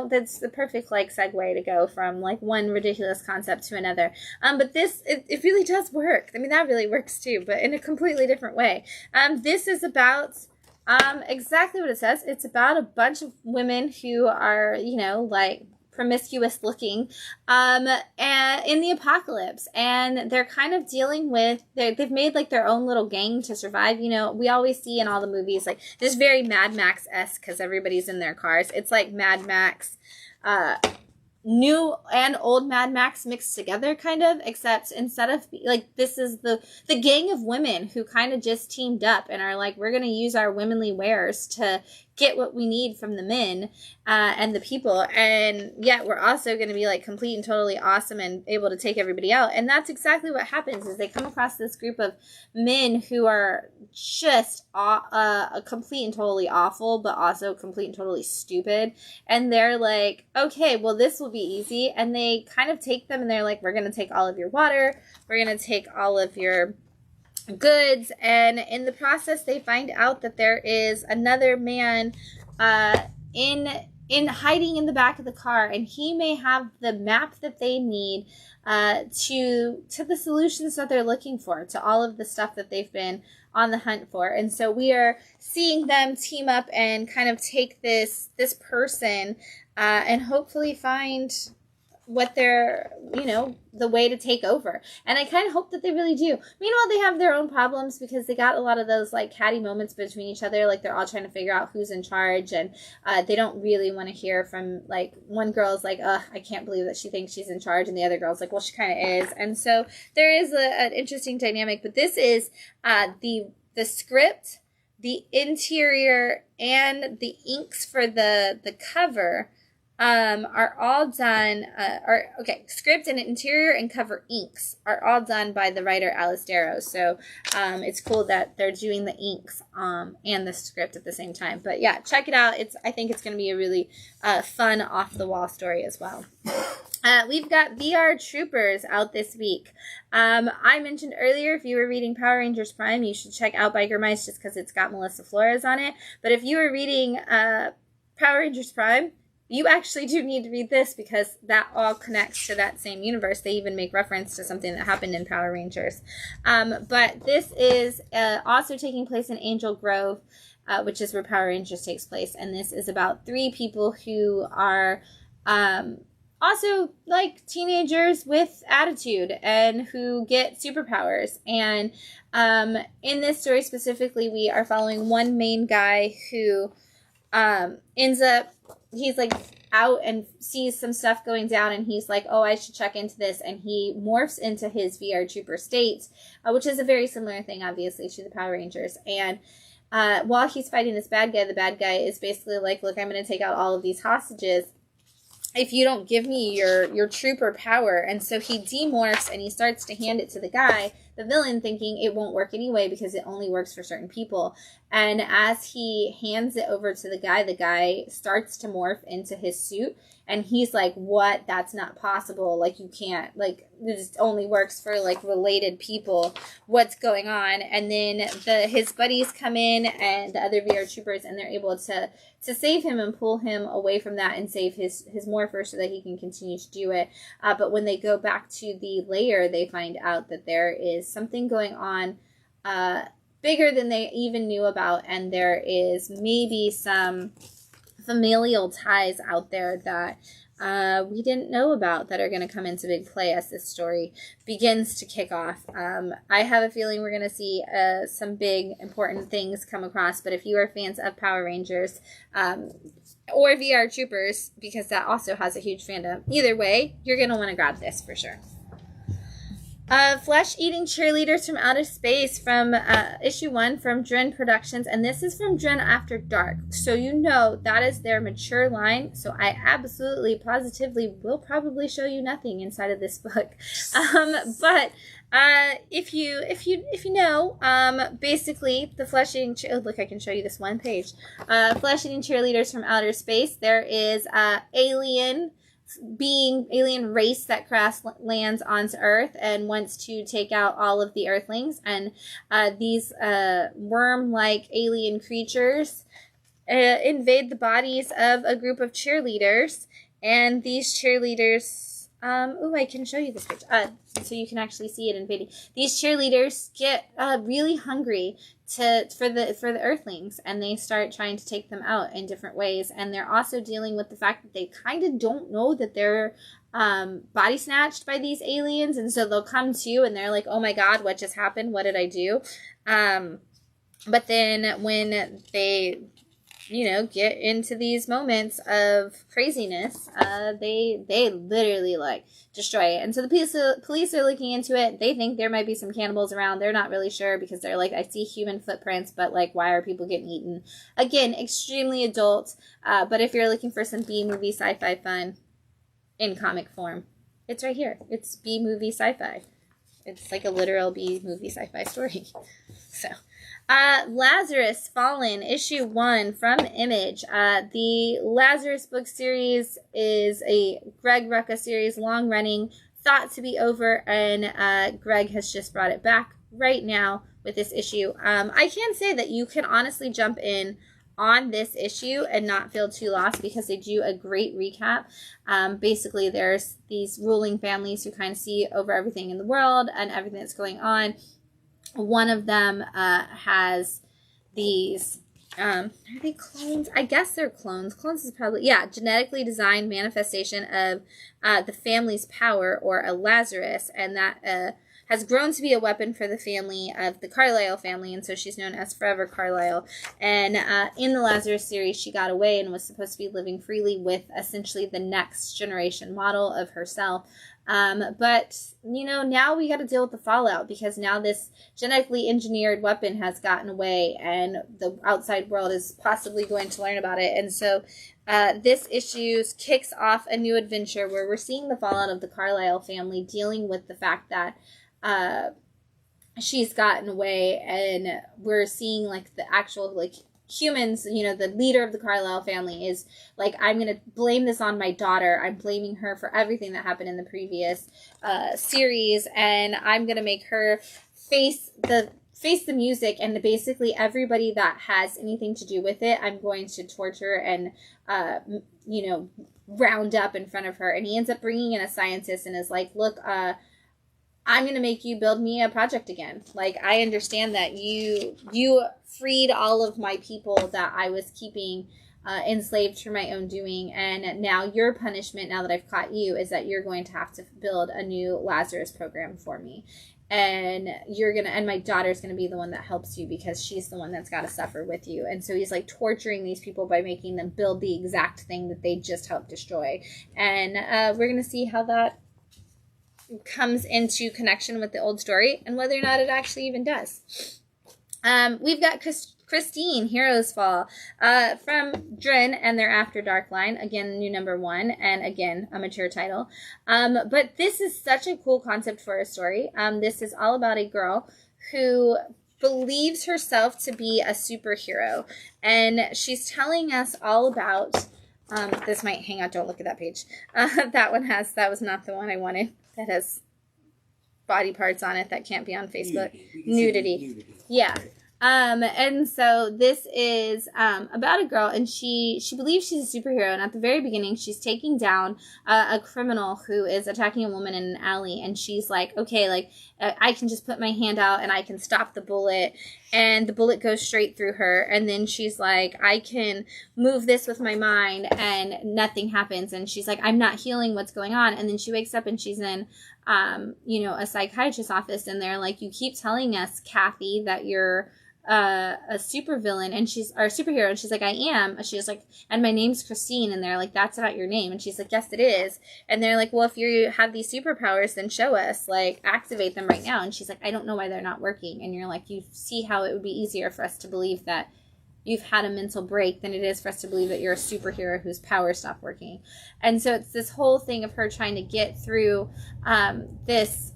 Speaker 1: that's the perfect, segue to go from, one ridiculous concept to another. But this, it really does work. I mean, that really works, too, but in a completely different way. This is about, exactly what it says. It's about a bunch of women who are, promiscuous looking, and in the apocalypse, and they're kind of dealing with, they've made their own little gang to survive. We always see in all the movies, this very Mad Max-esque, because everybody's in their cars. It's like Mad Max, new and old Mad Max mixed together, kind of, except instead of, this is the gang of women who kind of just teamed up and are we're going to use our womanly wares to get what we need from the men and the people, and yet we're also going to be complete and totally awesome and able to take everybody out. And that's exactly what happens, is they come across this group of men who are just complete and totally awful, but also complete and totally stupid, and they're okay, well, this will be easy. And they kind of take them, and they're we're going to take all of your water, we're going to take all of your goods, and in the process they find out that there is another man in in hiding in the back of the car, and he may have the map that they need to the solutions that they're looking for, to all of the stuff that they've been on the hunt for. And so we are seeing them team up and kind of take this person and hopefully find what they're, the way to take over. And I kind of hope that they really do. Meanwhile, they have their own problems because they got a lot of those like catty moments between each other. Like they're all trying to figure out who's in charge, and they don't really want to hear from, like, one girl's like, I can't believe that she thinks she's in charge. And the other girl's like, well, she kind of is. And so there is an interesting dynamic, but this is the script, the interior, and the inks for the cover are all done, script and interior and cover inks are all done by the writer Alice Darrow. So it's cool that they're doing the inks and the script at the same time. But yeah, check it out. I think it's going to be a really fun off-the-wall story as well. We've got VR Troopers out this week. I mentioned earlier, if you were reading Power Rangers Prime, you should check out Biker Mice just because it's got Melissa Flores on it. But if you were reading Power Rangers Prime, you actually do need to read this because that all connects to that same universe. They even make reference to something that happened in Power Rangers. But this is also taking place in Angel Grove, which is where Power Rangers takes place. And this is about 3 people who are also like teenagers with attitude and who get superpowers. And in this story specifically, we are following one main guy who ends up, he's like out and sees some stuff going down, and he's like, I should check into this, and he morphs into his VR Trooper state, which is a very similar thing, obviously, to the Power Rangers. And while he's fighting this bad guy, the bad guy is basically like, look, I'm going to take out all of these hostages if you don't give me your trooper power. And so he demorphs and he starts to hand it to the guy, the villain, thinking it won't work anyway because it only works for certain people. And as he hands it over to the guy starts to morph into his suit. And he's like, what? That's not possible. Like, you can't, like, this only works for, like, related people. What's going on? And then his buddies come in, and the other VR troopers, and they're able to save him and pull him away from that and save his morpher so that he can continue to do it. But when they go back to the lair, they find out that there is something going on bigger than they even knew about. And there is maybe some familial ties out there that we didn't know about that are going to come into big play as this story begins to kick off. I have a feeling we're going to see some big important things come across, but if you are fans of Power Rangers or VR Troopers, because that also has a huge fandom, either way, you're going to want to grab this for sure. Flesh-Eating Cheerleaders from Outer Space from issue 1 from Dren Productions, and this is from Dren After Dark, so you know that is their mature line. So I absolutely, positively will probably show you nothing inside of this book, but if you know, basically the Flesh-Eating look, I can show you this one page. Flesh-Eating Cheerleaders from Outer Space. There is alien race that lands onto Earth and wants to take out all of the Earthlings, and these worm-like alien creatures invade the bodies of a group of cheerleaders, and these cheerleaders I can show you this picture so you can actually see it invading. These cheerleaders get really hungry for the Earthlings, and they start trying to take them out in different ways. And they're also dealing with the fact that they kind of don't know that they're body snatched by these aliens, and so they'll come to and they're like, oh my god, what just happened? What did I do? But then when they get into these moments of craziness, they literally like destroy it. And so the police are looking into it. They think there might be some cannibals around. They're not really sure because they're like, I see human footprints, but like, why are people getting eaten? Again, extremely adult. But if you're looking for some B-movie sci-fi fun in comic form, it's right here. It's B-movie sci-fi. It's like a literal B-movie sci-fi story. So, Lazarus Fallen, issue 1 from Image. The Lazarus book series is a Greg Rucka series, long-running, thought to be over, and Greg has just brought it back right now with this issue. I can say that you can honestly jump in on this issue and not feel too lost, because they do a great recap. Basically, there's these ruling families who kind of see over everything in the world and everything that's going on. One of them has these, are they clones? I guess they're clones. Clones is probably, yeah, genetically designed manifestation of the family's power, or a Lazarus, and that has grown to be a weapon for the family of the Carlisle family, and so she's known as Forever Carlisle. And in the Lazarus series, she got away and was supposed to be living freely with essentially the next generation model of herself. But, you know, now we got to deal with the fallout, because now this genetically engineered weapon has gotten away and the outside world is possibly going to learn about it. And so this issue kicks off a new adventure where we're seeing the fallout of the Carlisle family, dealing with the fact that she's gotten away, and we're seeing like the actual like humans, you know, the leader of the Carlisle family is like, I'm going to blame this on my daughter. I'm blaming her for everything that happened in the previous series, and I'm going to make her face the music, and basically everybody that has anything to do with it, I'm going to torture and, you know, round up in front of her. And he ends up bringing in a scientist and is like, look, I'm going to make you build me a project again. Like, I understand that you freed all of my people that I was keeping enslaved for my own doing. And now your punishment, now that I've caught you, is that you're going to have to build a new Lazarus program for me. And and my daughter's going to be the one that helps you, because she's the one that's got to suffer with you. And so he's like torturing these people by making them build the exact thing that they just helped destroy. And we're going to see how that comes into connection with the old story, and whether or not it actually even does. We've got Christine, Heroes Fall, from Drin and their After Dark line. Again, new number 1, and again, a mature title. But this is such a cool concept for a story. This is all about a girl who believes herself to be a superhero, and she's telling us all about, this might hang out, don't look at that page. That was not the one I wanted. That has body parts on it that can't be on Facebook. Nudity. Yeah. And so this is about a girl, and she believes she's a superhero, and at the very beginning she's taking down a criminal who is attacking a woman in an alley, and she's like, okay, like I can just put my hand out and I can stop the bullet, and the bullet goes straight through her. And then she's like, I can move this with my mind and nothing happens. And she's like, I'm not healing what's going on. And then she wakes up and she's in you know, a psychiatrist's office, and they're like, you keep telling us, Kathy, that you're a supervillain, and superhero, and she's like, I am. She's like, and my name's Christine, and they're like, that's not your name. And she's like, yes, it is. And they're like, well, if you have these superpowers, then show us, like, activate them right now. And she's like, I don't know why they're not working. And you're like, you see how it would be easier for us to believe that you've had a mental break than it is for us to believe that you're a superhero whose powers stop working. And so it's this whole thing of her trying to get through this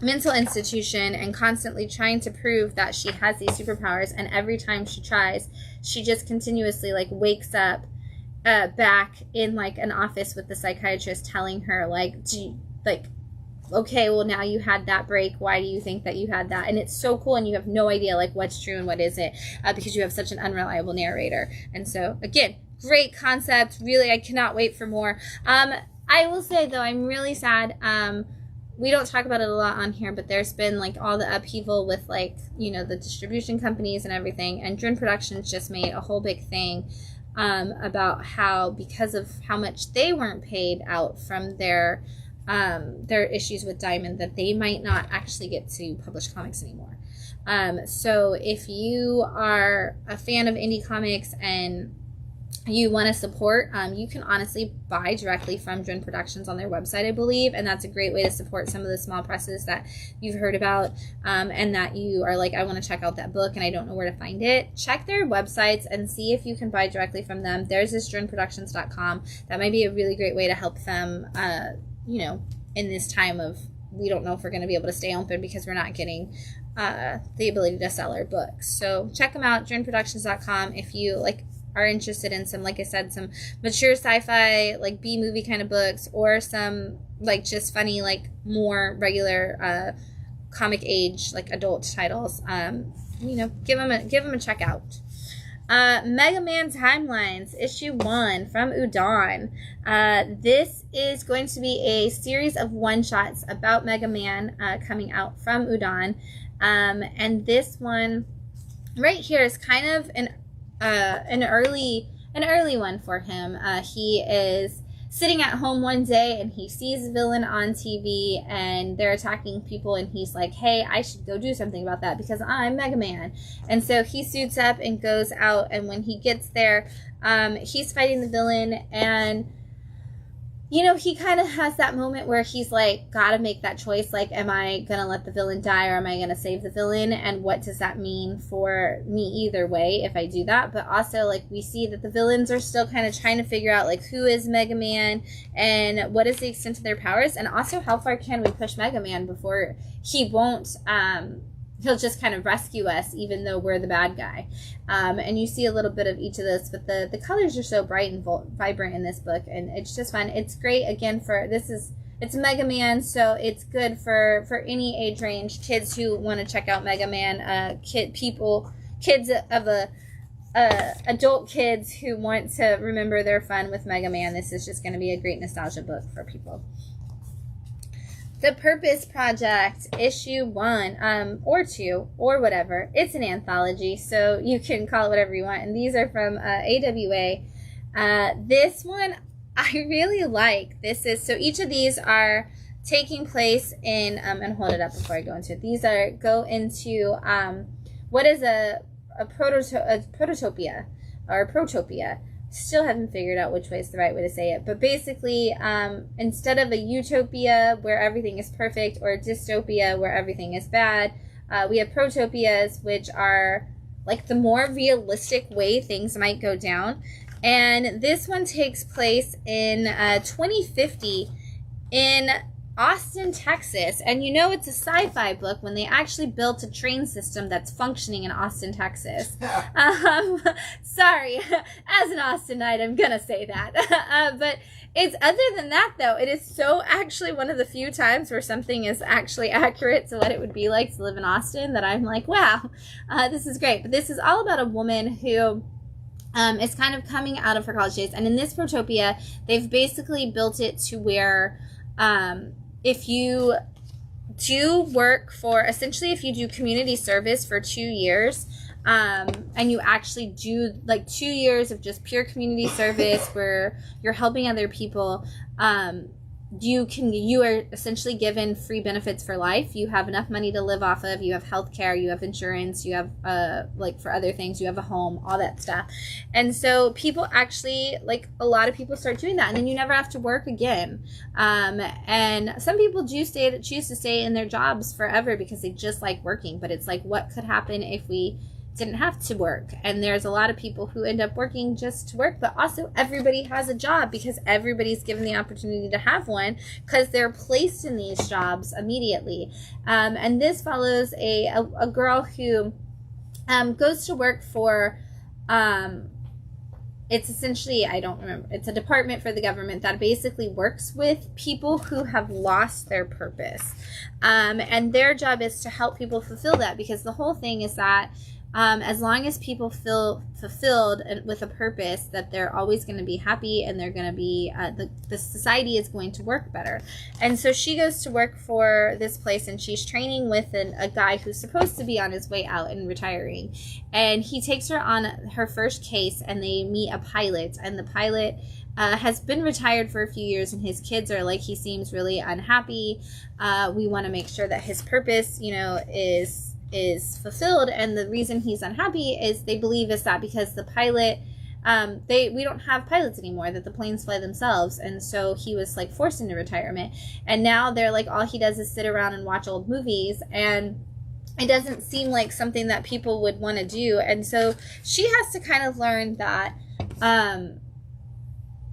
Speaker 1: mental institution and constantly trying to prove that she has these superpowers. And every time she tries, she just continuously like wakes up back in like an office with the psychiatrist telling her like, okay, well, now you had that break. Why do you think that you had that? And it's so cool, and you have no idea like what's true and what isn't, because you have such an unreliable narrator. And so again, great concept. Really, I cannot wait for more. I will say though, I'm really sad. We don't talk about it a lot on here, but there's been like all the upheaval with like, you know, the distribution companies and everything. And Drin Productions just made a whole big thing about how, because of how much they weren't paid out from their issues with Diamond, that they might not actually get to publish comics anymore. So if you are a fan of indie comics and you want to support, you can honestly buy directly from Drin Productions on their website, I believe, and that's a great way to support some of the small presses that you've heard about, and that you are like, I want to check out that book and I don't know where to find it. Check their websites and see if you can buy directly from them. Theirs is drinproductions.com. That might be a really great way to help them, you know, in this time of, we don't know if we're going to be able to stay open because we're not getting the ability to sell our books. So check them out, drinproductions.com, if you like are interested in some, like I said, some mature sci-fi, like B-movie kind of books, or some like just funny, like more regular comic age, like adult titles. You know, give them a check out. Mega Man Timelines, issue 1 from Udon. This is going to be a series of one-shots about Mega Man coming out from Udon. And this one right here is kind of an early one for him. He is sitting at home one day and he sees a villain on TV and they're attacking people, and he's like, hey, I should go do something about that because I'm Mega Man. And so he suits up and goes out, and when he gets there, he's fighting the villain, and you know, he kind of has that moment where he's like, gotta make that choice. Like, am I gonna let the villain die, or am I gonna save the villain? And what does that mean for me either way if I do that? But also, like, we see that the villains are still kind of trying to figure out, like, who is Mega Man and what is the extent of their powers, and also how far can we push Mega Man before he won't, he'll just kind of rescue us even though we're the bad guy. And you see a little bit of each of those, but the colors are so bright and vibrant in this book, and it's just fun. It's great, again, it's Mega Man, so it's good for any age range. Kids who want to check out Mega Man, kids of adult kids who want to remember their fun with Mega Man. This is just going to be a great nostalgia book for people. The Purpose Project, issue 1, or 2, or whatever. It's an anthology, so you can call it whatever you want. And these are from AWA. This one I really like. So each of these are taking place in, and hold it up before I go into it. These go into what is a prototopia, or protopia. Still haven't figured out which way is the right way to say it, but basically, instead of a utopia where everything is perfect, or a dystopia where everything is bad, we have protopias, which are like the more realistic way things might go down. And this one takes place in 2050 in Austin, Texas. And you know it's a sci-fi book when they actually built a train system that's functioning in Austin, Texas. Sorry, as an Austinite, I'm gonna say that. But it's, other than that, though, it is so actually one of the few times where something is actually accurate to what it would be like to live in Austin that I'm like, wow, this is great. But this is all about a woman who is kind of coming out of her college days. And in this protopia, they've basically built it to where if you do work for, essentially if you do community service for 2 years, and you actually do like 2 years of just pure community service where you're helping other people, you are essentially given free benefits for life. You have enough money to live off of, you have health care, you have insurance, you have like for other things, you have a home, all that stuff. And so people actually, like, a lot of people start doing that, and then you never have to work again. And some people choose to stay in their jobs forever because they just like working. But it's like, what could happen if we didn't have to work? And there's a lot of people who end up working just to work, but also everybody has a job because everybody's given the opportunity to have one because they're placed in these jobs immediately. And this follows a girl who goes to work for, it's essentially, I don't remember, it's a department for the government that basically works with people who have lost their purpose. And their job is to help people fulfill that, because the whole thing is that as long as people feel fulfilled with a purpose, that they're always going to be happy, and they're going to be, the society is going to work better. And so she goes to work for this place, and she's training with a guy who's supposed to be on his way out and retiring. And he takes her on her first case, and they meet a pilot, and the pilot has been retired for a few years, and his kids are like, he seems really unhappy. We want to make sure that his purpose, is fulfilled. And the reason he's unhappy is they believe is that because the pilot, we don't have pilots anymore, that the planes fly themselves. And so he was like forced into retirement, and now they're like, all he does is sit around and watch old movies, and it doesn't seem like something that people would want to do. And so she has to kind of learn that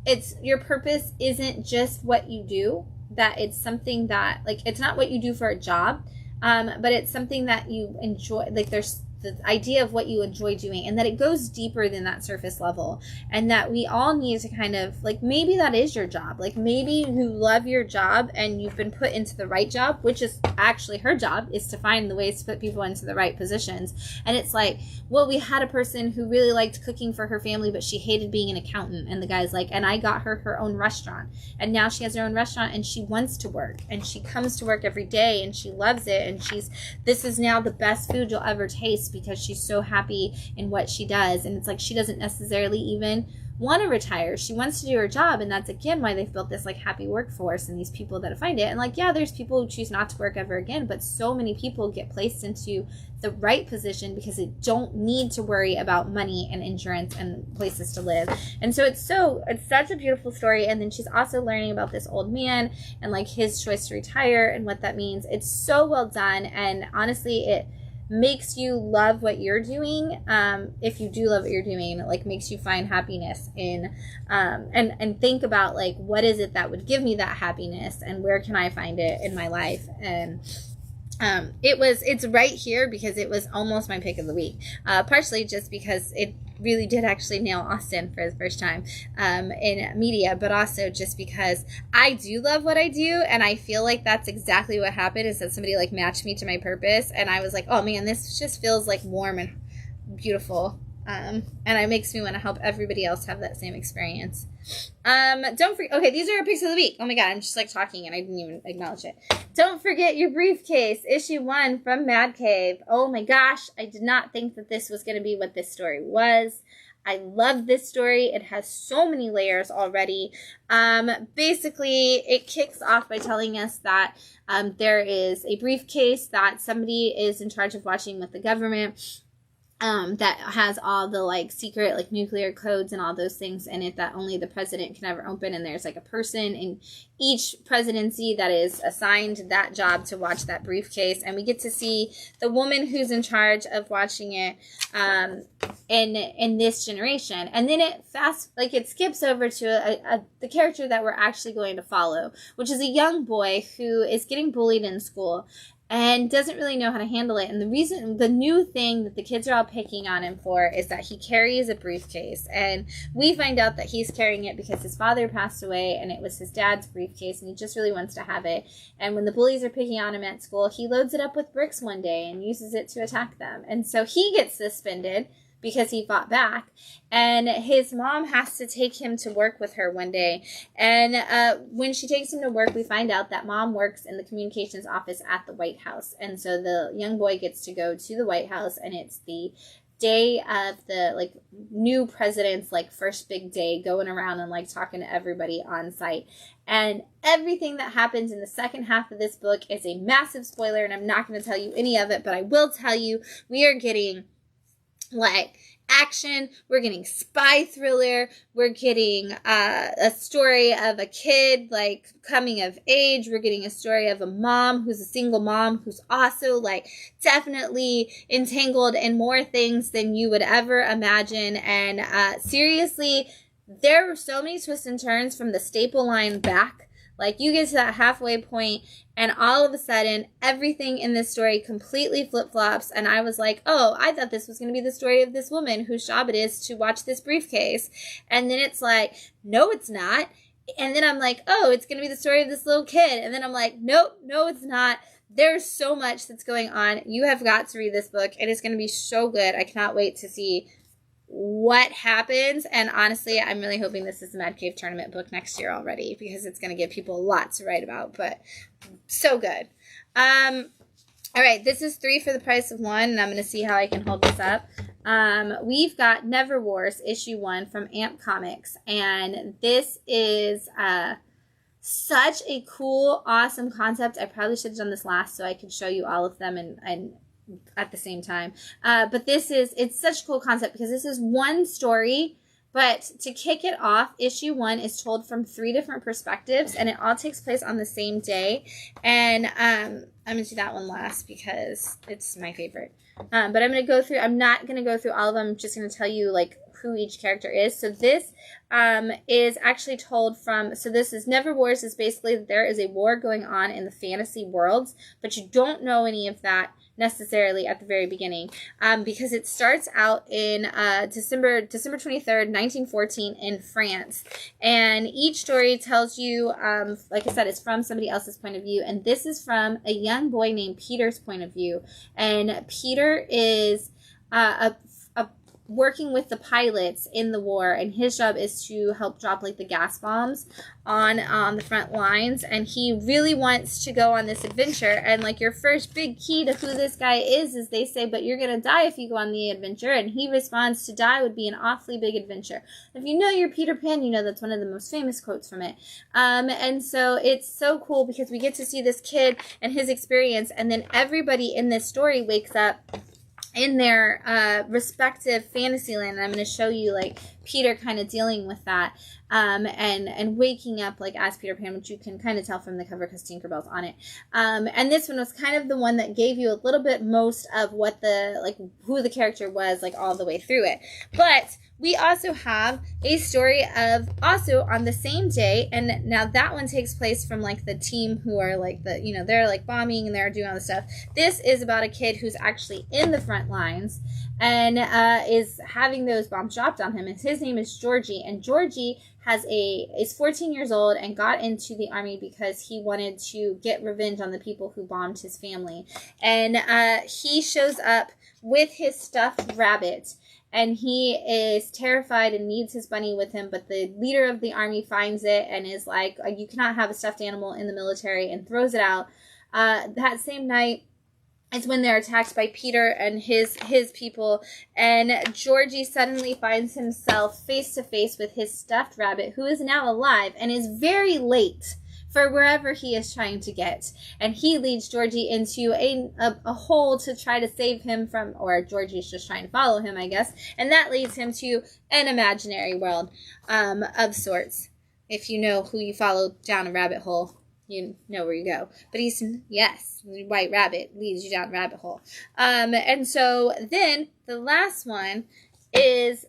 Speaker 1: it's, your purpose isn't just what you do, that it's something that, like, it's not what you do for a job, but it's something that you enjoy. Like, there's the idea of what you enjoy doing, and that it goes deeper than that surface level, and that we all need to kind of, like, maybe that is your job. Like, maybe you love your job and you've been put into the right job, which is actually her job, is to find the ways to put people into the right positions. And it's like, well, we had a person who really liked cooking for her family, but she hated being an accountant. And the guy's like, and I got her own restaurant. And now she has her own restaurant and she wants to work. And she comes to work every day and she loves it. And this is now the best food you'll ever taste because she's so happy in what she does. And it's like, she doesn't necessarily even want to retire. She wants to do her job, and that's again why they've built this like happy workforce and these people that find it. And like, yeah, there's people who choose not to work ever again, but so many people get placed into the right position because they don't need to worry about money and insurance and places to live. And so it's such a beautiful story. And then she's also learning about this old man and like his choice to retire and what that means. It's so well done, and honestly, it makes you love what you're doing. If you do love what you're doing, it like makes you find happiness in and think about like, what is it that would give me that happiness, and where can I find it in my life? And it's right here because it was almost my pick of the week, partially just because it really did actually nail Austin for the first time in media, but also just because I do love what I do, and I feel like that's exactly what happened, is that somebody like matched me to my purpose, and I was like, oh man, this just feels like warm and beautiful, and it makes me want to help everybody else have that same experience. Don't forget, okay, these are our picks of the week. Oh my god, I'm just like talking and I didn't even acknowledge it. Don't forget your briefcase, issue 1 from Mad Cave. Oh my gosh, I did not think that this was going to be what this story was. I love this story. It has so many layers already. Basically, it kicks off by telling us that there is a briefcase that somebody is in charge of watching with the government, that has all the like secret like nuclear codes and all those things in it that only the president can ever open. And there's like a person in each presidency that is assigned that job to watch that briefcase. And we get to see the woman who's in charge of watching it in this generation. And then it skips over to the character that we're actually going to follow, which is a young boy who is getting bullied in school and doesn't really know how to handle it. And the new thing that the kids are all picking on him for is that he carries a briefcase. And we find out that he's carrying it because his father passed away and it was his dad's briefcase and he just really wants to have it. And when the bullies are picking on him at school, he loads it up with bricks one day and uses it to attack them. And so he gets suspended because he fought back, and his mom has to take him to work with her one day. And when she takes him to work, we find out that mom works in the communications office at the White House. And so the young boy gets to go to the White House, and it's the day of the like new president's like first big day, going around and like talking to everybody on site. And everything that happens in the second half of this book is a massive spoiler, and I'm not going to tell you any of it, but I will tell you we are getting like action, we're getting spy thriller, we're getting a story of a kid like coming of age, we're getting a story of a mom who's a single mom who's also like definitely entangled in more things than you would ever imagine. And seriously, there were so many twists and turns from the staple line back. Like, you get to that halfway point, and all of a sudden, everything in this story completely flip-flops, and I was like, oh, I thought this was going to be the story of this woman whose job it is to watch this briefcase. And then it's like, no, it's not. And then I'm like, oh, it's going to be the story of this little kid. And then I'm like, nope, no, it's not. There's so much that's going on. You have got to read this book. It is going to be so good. I cannot wait to see what happens. And honestly, I'm really hoping this is the Mad Cave tournament book next year already, because it's going to give people a lot to write about. But so good. All right, this is 3 for the price of 1, and I'm going to see how I can hold this up. We've got Never Wars issue 1 from Amp Comics, and this is such a cool, awesome concept. I probably should have done this last so I could show you all of them and at the same time. But it's such a cool concept because this is one story, but to kick it off, issue 1 is told from 3 different perspectives, and it all takes place on the same day. And I'm going to do that one last because it's my favorite. But I'm not going to go through all of them. I'm just going to tell you like who each character is. So this is actually told from, so this is Never Wars is basically that there is a war going on in the fantasy worlds, but you don't know any of that necessarily at the very beginning, because it starts out in December 23rd, 1914 in France. And each story tells you, like I said, it's from somebody else's point of view. And this is from a young boy named Peter's point of view. And Peter is working with the pilots in the war, and his job is to help drop like the gas bombs on the front lines, and he really wants to go on this adventure. And like your first big key to who this guy is they say, but you're gonna die if you go on the adventure, and he responds, to die would be an awfully big adventure. If you know your Peter Pan, you know that's one of the most famous quotes from it. And so it's so cool because we get to see this kid and his experience, and then everybody in this story wakes up in their respective fantasy land. And I'm going to show you like Peter kind of dealing with that, and waking up like as Peter Pan, which you can kind of tell from the cover because Tinkerbell's on it. And this one was kind of the one that gave you a little bit most of what the, like, who the character was, like all the way through it. But we also have a story of also on the same day, and now that one takes place from like the team who are like the, you know, they're like bombing and they're doing all this stuff. This is about a kid who's actually in the front lines and is having those bombs dropped on him. And his name is Georgie, and Georgie is 14 years old and got into the army because he wanted to get revenge on the people who bombed his family. And he shows up with his stuffed rabbit, and he is terrified and needs his bunny with him, but the leader of the army finds it and is like, you cannot have a stuffed animal in the military, and throws it out. That same night is when they're attacked by Peter and his people, and Georgie suddenly finds himself face to face with his stuffed rabbit, who is now alive and is very late for wherever he is trying to get. And he leads Georgie into a hole to try to save him from, or Georgie's just trying to follow him, I guess. And that leads him to an imaginary world of sorts. If you know who you follow down a rabbit hole, you know where you go. But yes, the White Rabbit leads you down a rabbit hole. And so then the last one is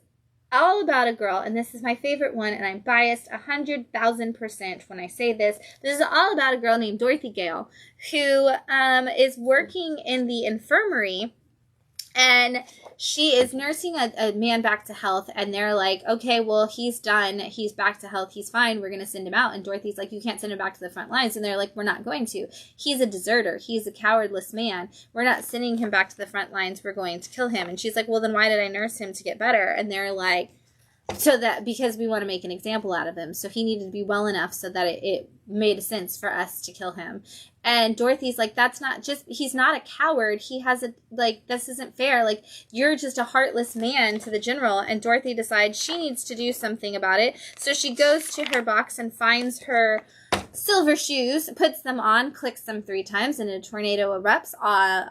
Speaker 1: all about a girl, and this is my favorite one, and I'm biased 100,000% when I say this. This is all about a girl named Dorothy Gale, who is working in the infirmary, and she is nursing a man back to health, and they're like, okay, well, he's done. He's back to health. He's fine. We're going to send him out. And Dorothy's like, you can't send him back to the front lines. And they're like, we're not going to. He's a deserter. He's a cowardless man. We're not sending him back to the front lines. We're going to kill him. And she's like, well, then why did I nurse him to get better? And they're like, because we want to make an example out of him. So he needed to be well enough so that it made sense for us to kill him. And Dorothy's like, he's not a coward. He has this isn't fair. Like, you're just a heartless man to the general. And Dorothy decides she needs to do something about it. So she goes to her box and finds her silver shoes, puts them on, clicks them 3 times, and a tornado erupts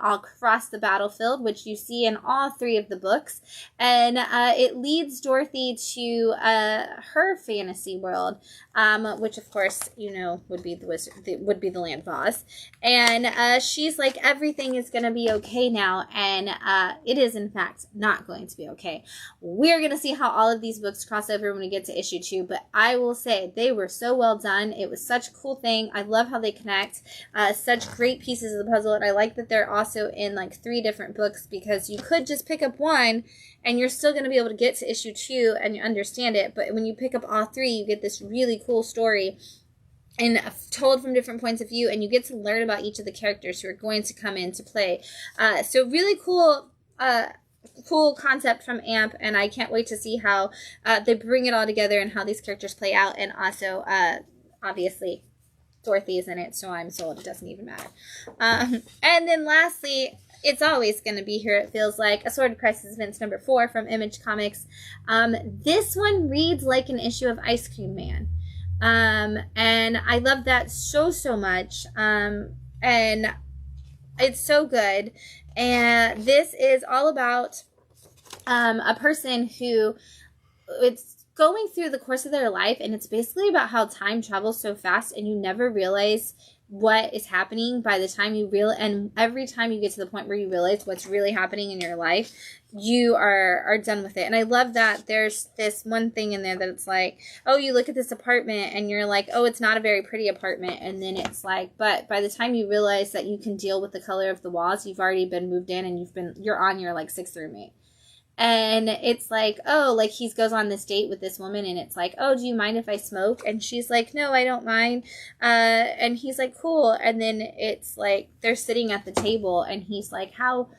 Speaker 1: across the battlefield, which you see in all 3 of the books. And it leads Dorothy to her fantasy world, which of course, would be the land of Oz. And she's like, everything is going to be okay now, and it is in fact not going to be okay. We're going to see how all of these books cross over when we get to issue 2, but I will say they were so well done. It was such a cool thing. I love how they connect, such great pieces of the puzzle, and I like that they're also in like 3 different books, because you could just pick up one and you're still going to be able to get to issue 2 and you understand it, but when you pick up all 3, you get this really cool story and told from different points of view, and you get to learn about each of the characters who are going to come into play. So really cool concept from AMP, and I can't wait to see how they bring it all together and how these characters play out. And also, obviously, Dorothy is in it, so I'm sold. It doesn't even matter. And then lastly, it's always going to be here, it feels like, Assorted Crisis Events number 4 from Image Comics. This one reads like an issue of Ice Cream Man. And I love that so much. And it's so good. And this is all about a person who, it's going through the course of their life, and it's basically about how time travels so fast and you never realize what is happening by the time you and every time you get to the point where you realize what's really happening in your life, you are done with it. And I love that there's this one thing in there that it's like, oh, you look at this apartment and you're like, oh, it's not a very pretty apartment. And then it's like, but by the time you realize that you can deal with the color of the walls, you've already been moved in and you're on your like 6th roommate. And it's like, oh, like he goes on this date with this woman and it's like, oh, do you mind if I smoke? And she's like, no, I don't mind. And he's like, cool. And then it's like they're sitting at the table and he's like, how,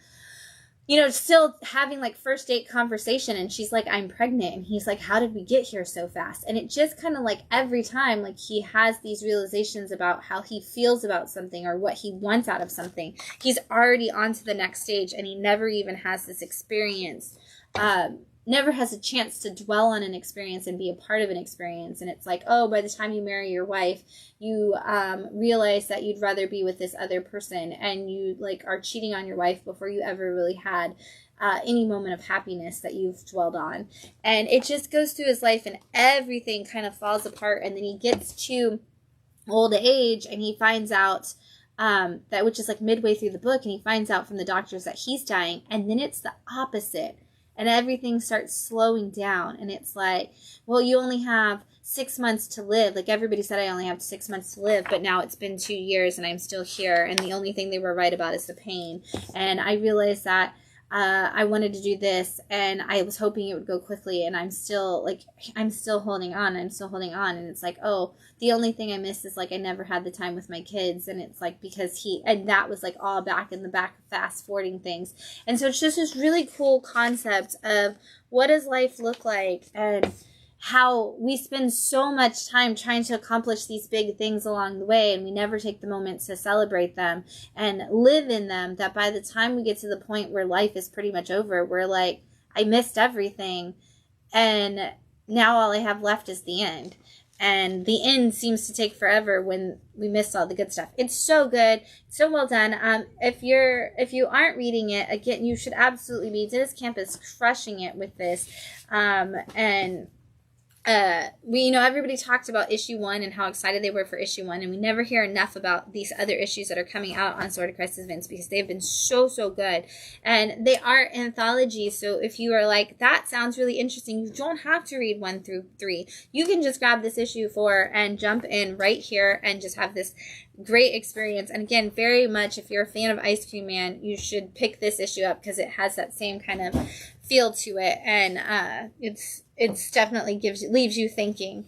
Speaker 1: you know, still having like first date conversation. And she's like, I'm pregnant. And he's like, how did we get here so fast? And it just kind of like every time like he has these realizations about how he feels about something or what he wants out of something, he's already on to the next stage and he never even has this experience. Never has a chance to dwell on an experience and be a part of an experience. And it's like, oh, by the time you marry your wife, you realize that you'd rather be with this other person and you like are cheating on your wife before you ever really had any moment of happiness that you've dwelled on. And it just goes through his life and everything kind of falls apart. And then he gets to old age and he finds out that, which is like midway through the book, and he finds out from the doctors that he's dying. And then it's the opposite. And everything starts slowing down. And it's like, well, you only have 6 months to live. Like everybody said, I only have 6 months to live. But now it's been 2 years and I'm still here. And the only thing they were right about is the pain. And I realized that I wanted to do this. And I was hoping it would go quickly. And I'm still holding on. I'm still holding on. And it's like, oh, the only thing I miss is like I never had the time with my kids. And it's like because and that was like all back in the back of fast forwarding things. And so it's just this really cool concept of what does life look like and how we spend so much time trying to accomplish these big things along the way and we never take the moment to celebrate them and live in them, that by the time we get to the point where life is pretty much over, we're like, I missed everything and now all I have left is the end. And the end seems to take forever when we missed all the good stuff. It's so good. So well done. If you aren't reading it, again, you should absolutely be. Dennis Camp is crushing it with this. Everybody talked about issue 1 and how excited they were for issue 1, and we never hear enough about these other issues that are coming out on Sword of Crisis events because they've been so good, and they are anthologies. So if you are like, that sounds really interesting, you don't have to read 1 through 3. You can just grab this issue 4 and jump in right here and just have this great experience. And again, very much, if you're a fan of Ice Cream Man, you should pick this issue up because it has that same kind of feel to it, and it's definitely leaves you thinking.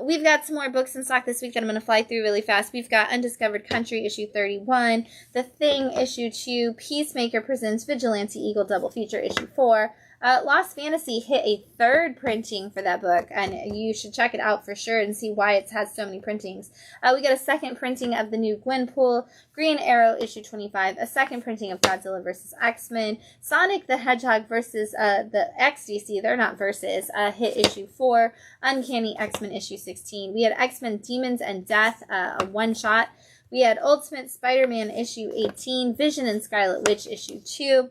Speaker 1: We've got some more books in stock this week that I'm going to fly through really fast. We've got Undiscovered Country, issue 31, The Thing, issue 2, Peacemaker presents Vigilante Eagle double feature, issue 4. Lost Fantasy hit a 3rd printing for that book, and you should check it out for sure and see why it has so many printings. We got a 2nd printing of the new Gwenpool, Green Arrow, issue 25, a 2nd printing of Godzilla vs. X-Men, Sonic the Hedgehog versus the XDC, they're not versus, hit issue 4, Uncanny X-Men issue 16. We had X-Men Demons and Death, a one-shot. We had Ultimate Spider-Man issue 18, Vision and Scarlet Witch issue 2.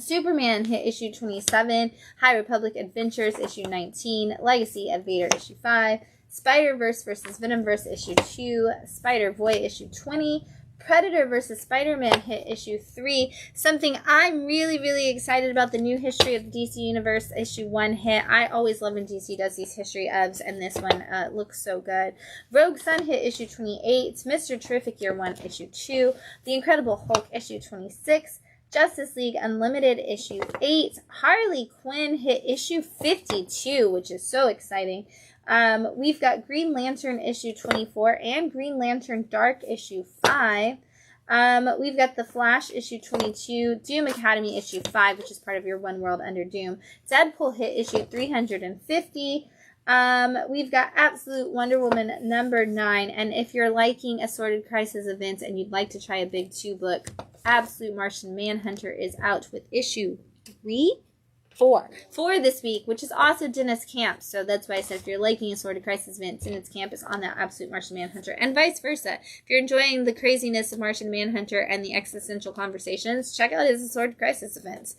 Speaker 1: Superman hit issue 27, High Republic Adventures issue 19, Legacy of Vader issue 5, Spider-Verse vs. Venomverse issue 2, Spider-Boy issue 20, Predator vs. Spider-Man hit issue 3. Something I'm really excited about, the new History of the DC Universe issue 1 hit. I always love when DC does these history ofs, and this one looks so good. Rogue Sun hit issue 28, Mr. Terrific Year 1 issue 2, The Incredible Hulk issue 26, Justice League Unlimited issue 8. Harley Quinn hit issue 52, which is so exciting. We've got Green Lantern issue 24 and Green Lantern Dark issue 5. We've got The Flash issue 22, Doom Academy issue 5, which is part of your One World Under Doom. Deadpool hit issue 350. We've got Absolute Wonder Woman number 9, and if you're liking Assorted Crisis events and you'd like to try a big 2 book, Absolute Martian Manhunter is out with issue 4 this week, which is also Dennis Camp. So that's why I said if you're liking Assorted Crisis events, Dennis Camp is on that Absolute Martian Manhunter, and vice versa. If you're enjoying the craziness of Martian Manhunter and the existential conversations, check out his Assorted Crisis events.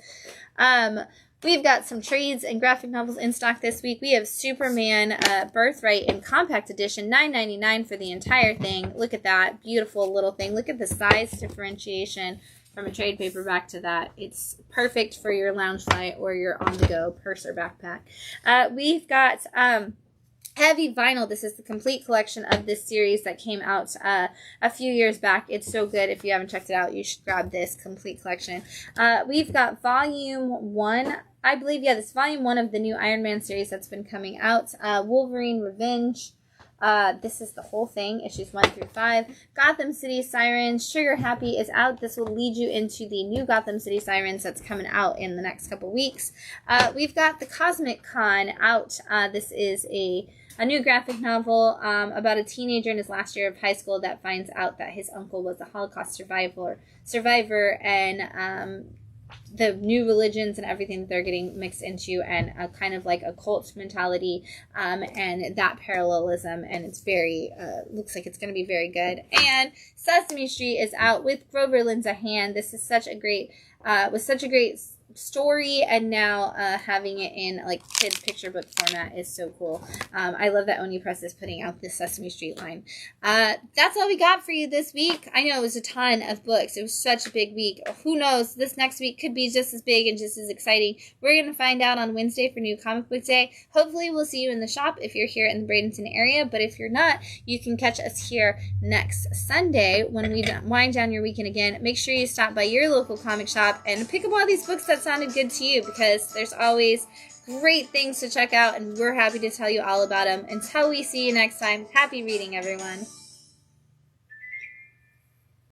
Speaker 1: We've got some trades and graphic novels in stock this week. We have Superman Birthright in Compact Edition, $9.99 for the entire thing. Look at that beautiful little thing. Look at the size differentiation from a trade paperback to that. It's perfect for your lounge flight or your on-the-go purse or backpack. We've got Heavy Vinyl. This is the complete collection of this series that came out a few years back. It's so good. If you haven't checked it out, you should grab this complete collection. We've got Volume 1. I believe, this is Volume 1 of the new Iron Man series that's been coming out. Wolverine Revenge. This is the whole thing, issues 1 through 5. Gotham City Sirens, Trigger Happy is out. This will lead you into the new Gotham City Sirens that's coming out in the next couple weeks. We've got The Cosmic Con out. This is a new graphic novel about a teenager in his last year of high school that finds out that his uncle was a Holocaust survivor, and the new religions and everything that they're getting mixed into, and a kind of like a cult mentality, and that parallelism, and it's very looks like it's going to be very good. And Sesame Street is out with Grover Lindsay-Hand. This is such a great story, and now having it in like kids picture book format is so cool. I love that Oni Press is putting out this Sesame Street line. That's all we got for you this week. I know it was a ton of books. It was such a big week. Who knows, this next week could be just as big and just as exciting. We're going to find out on Wednesday for New Comic Book Day. Hopefully we'll see you in the shop if you're here in the Bradenton area, but if you're not, you can catch us here next Sunday when we wind down your weekend again. Make sure you stop by your local comic shop and pick up all these books that sounded good to you, because there's always great things to check out, and we're happy to tell you all about them. Until we see you next time, happy reading, everyone.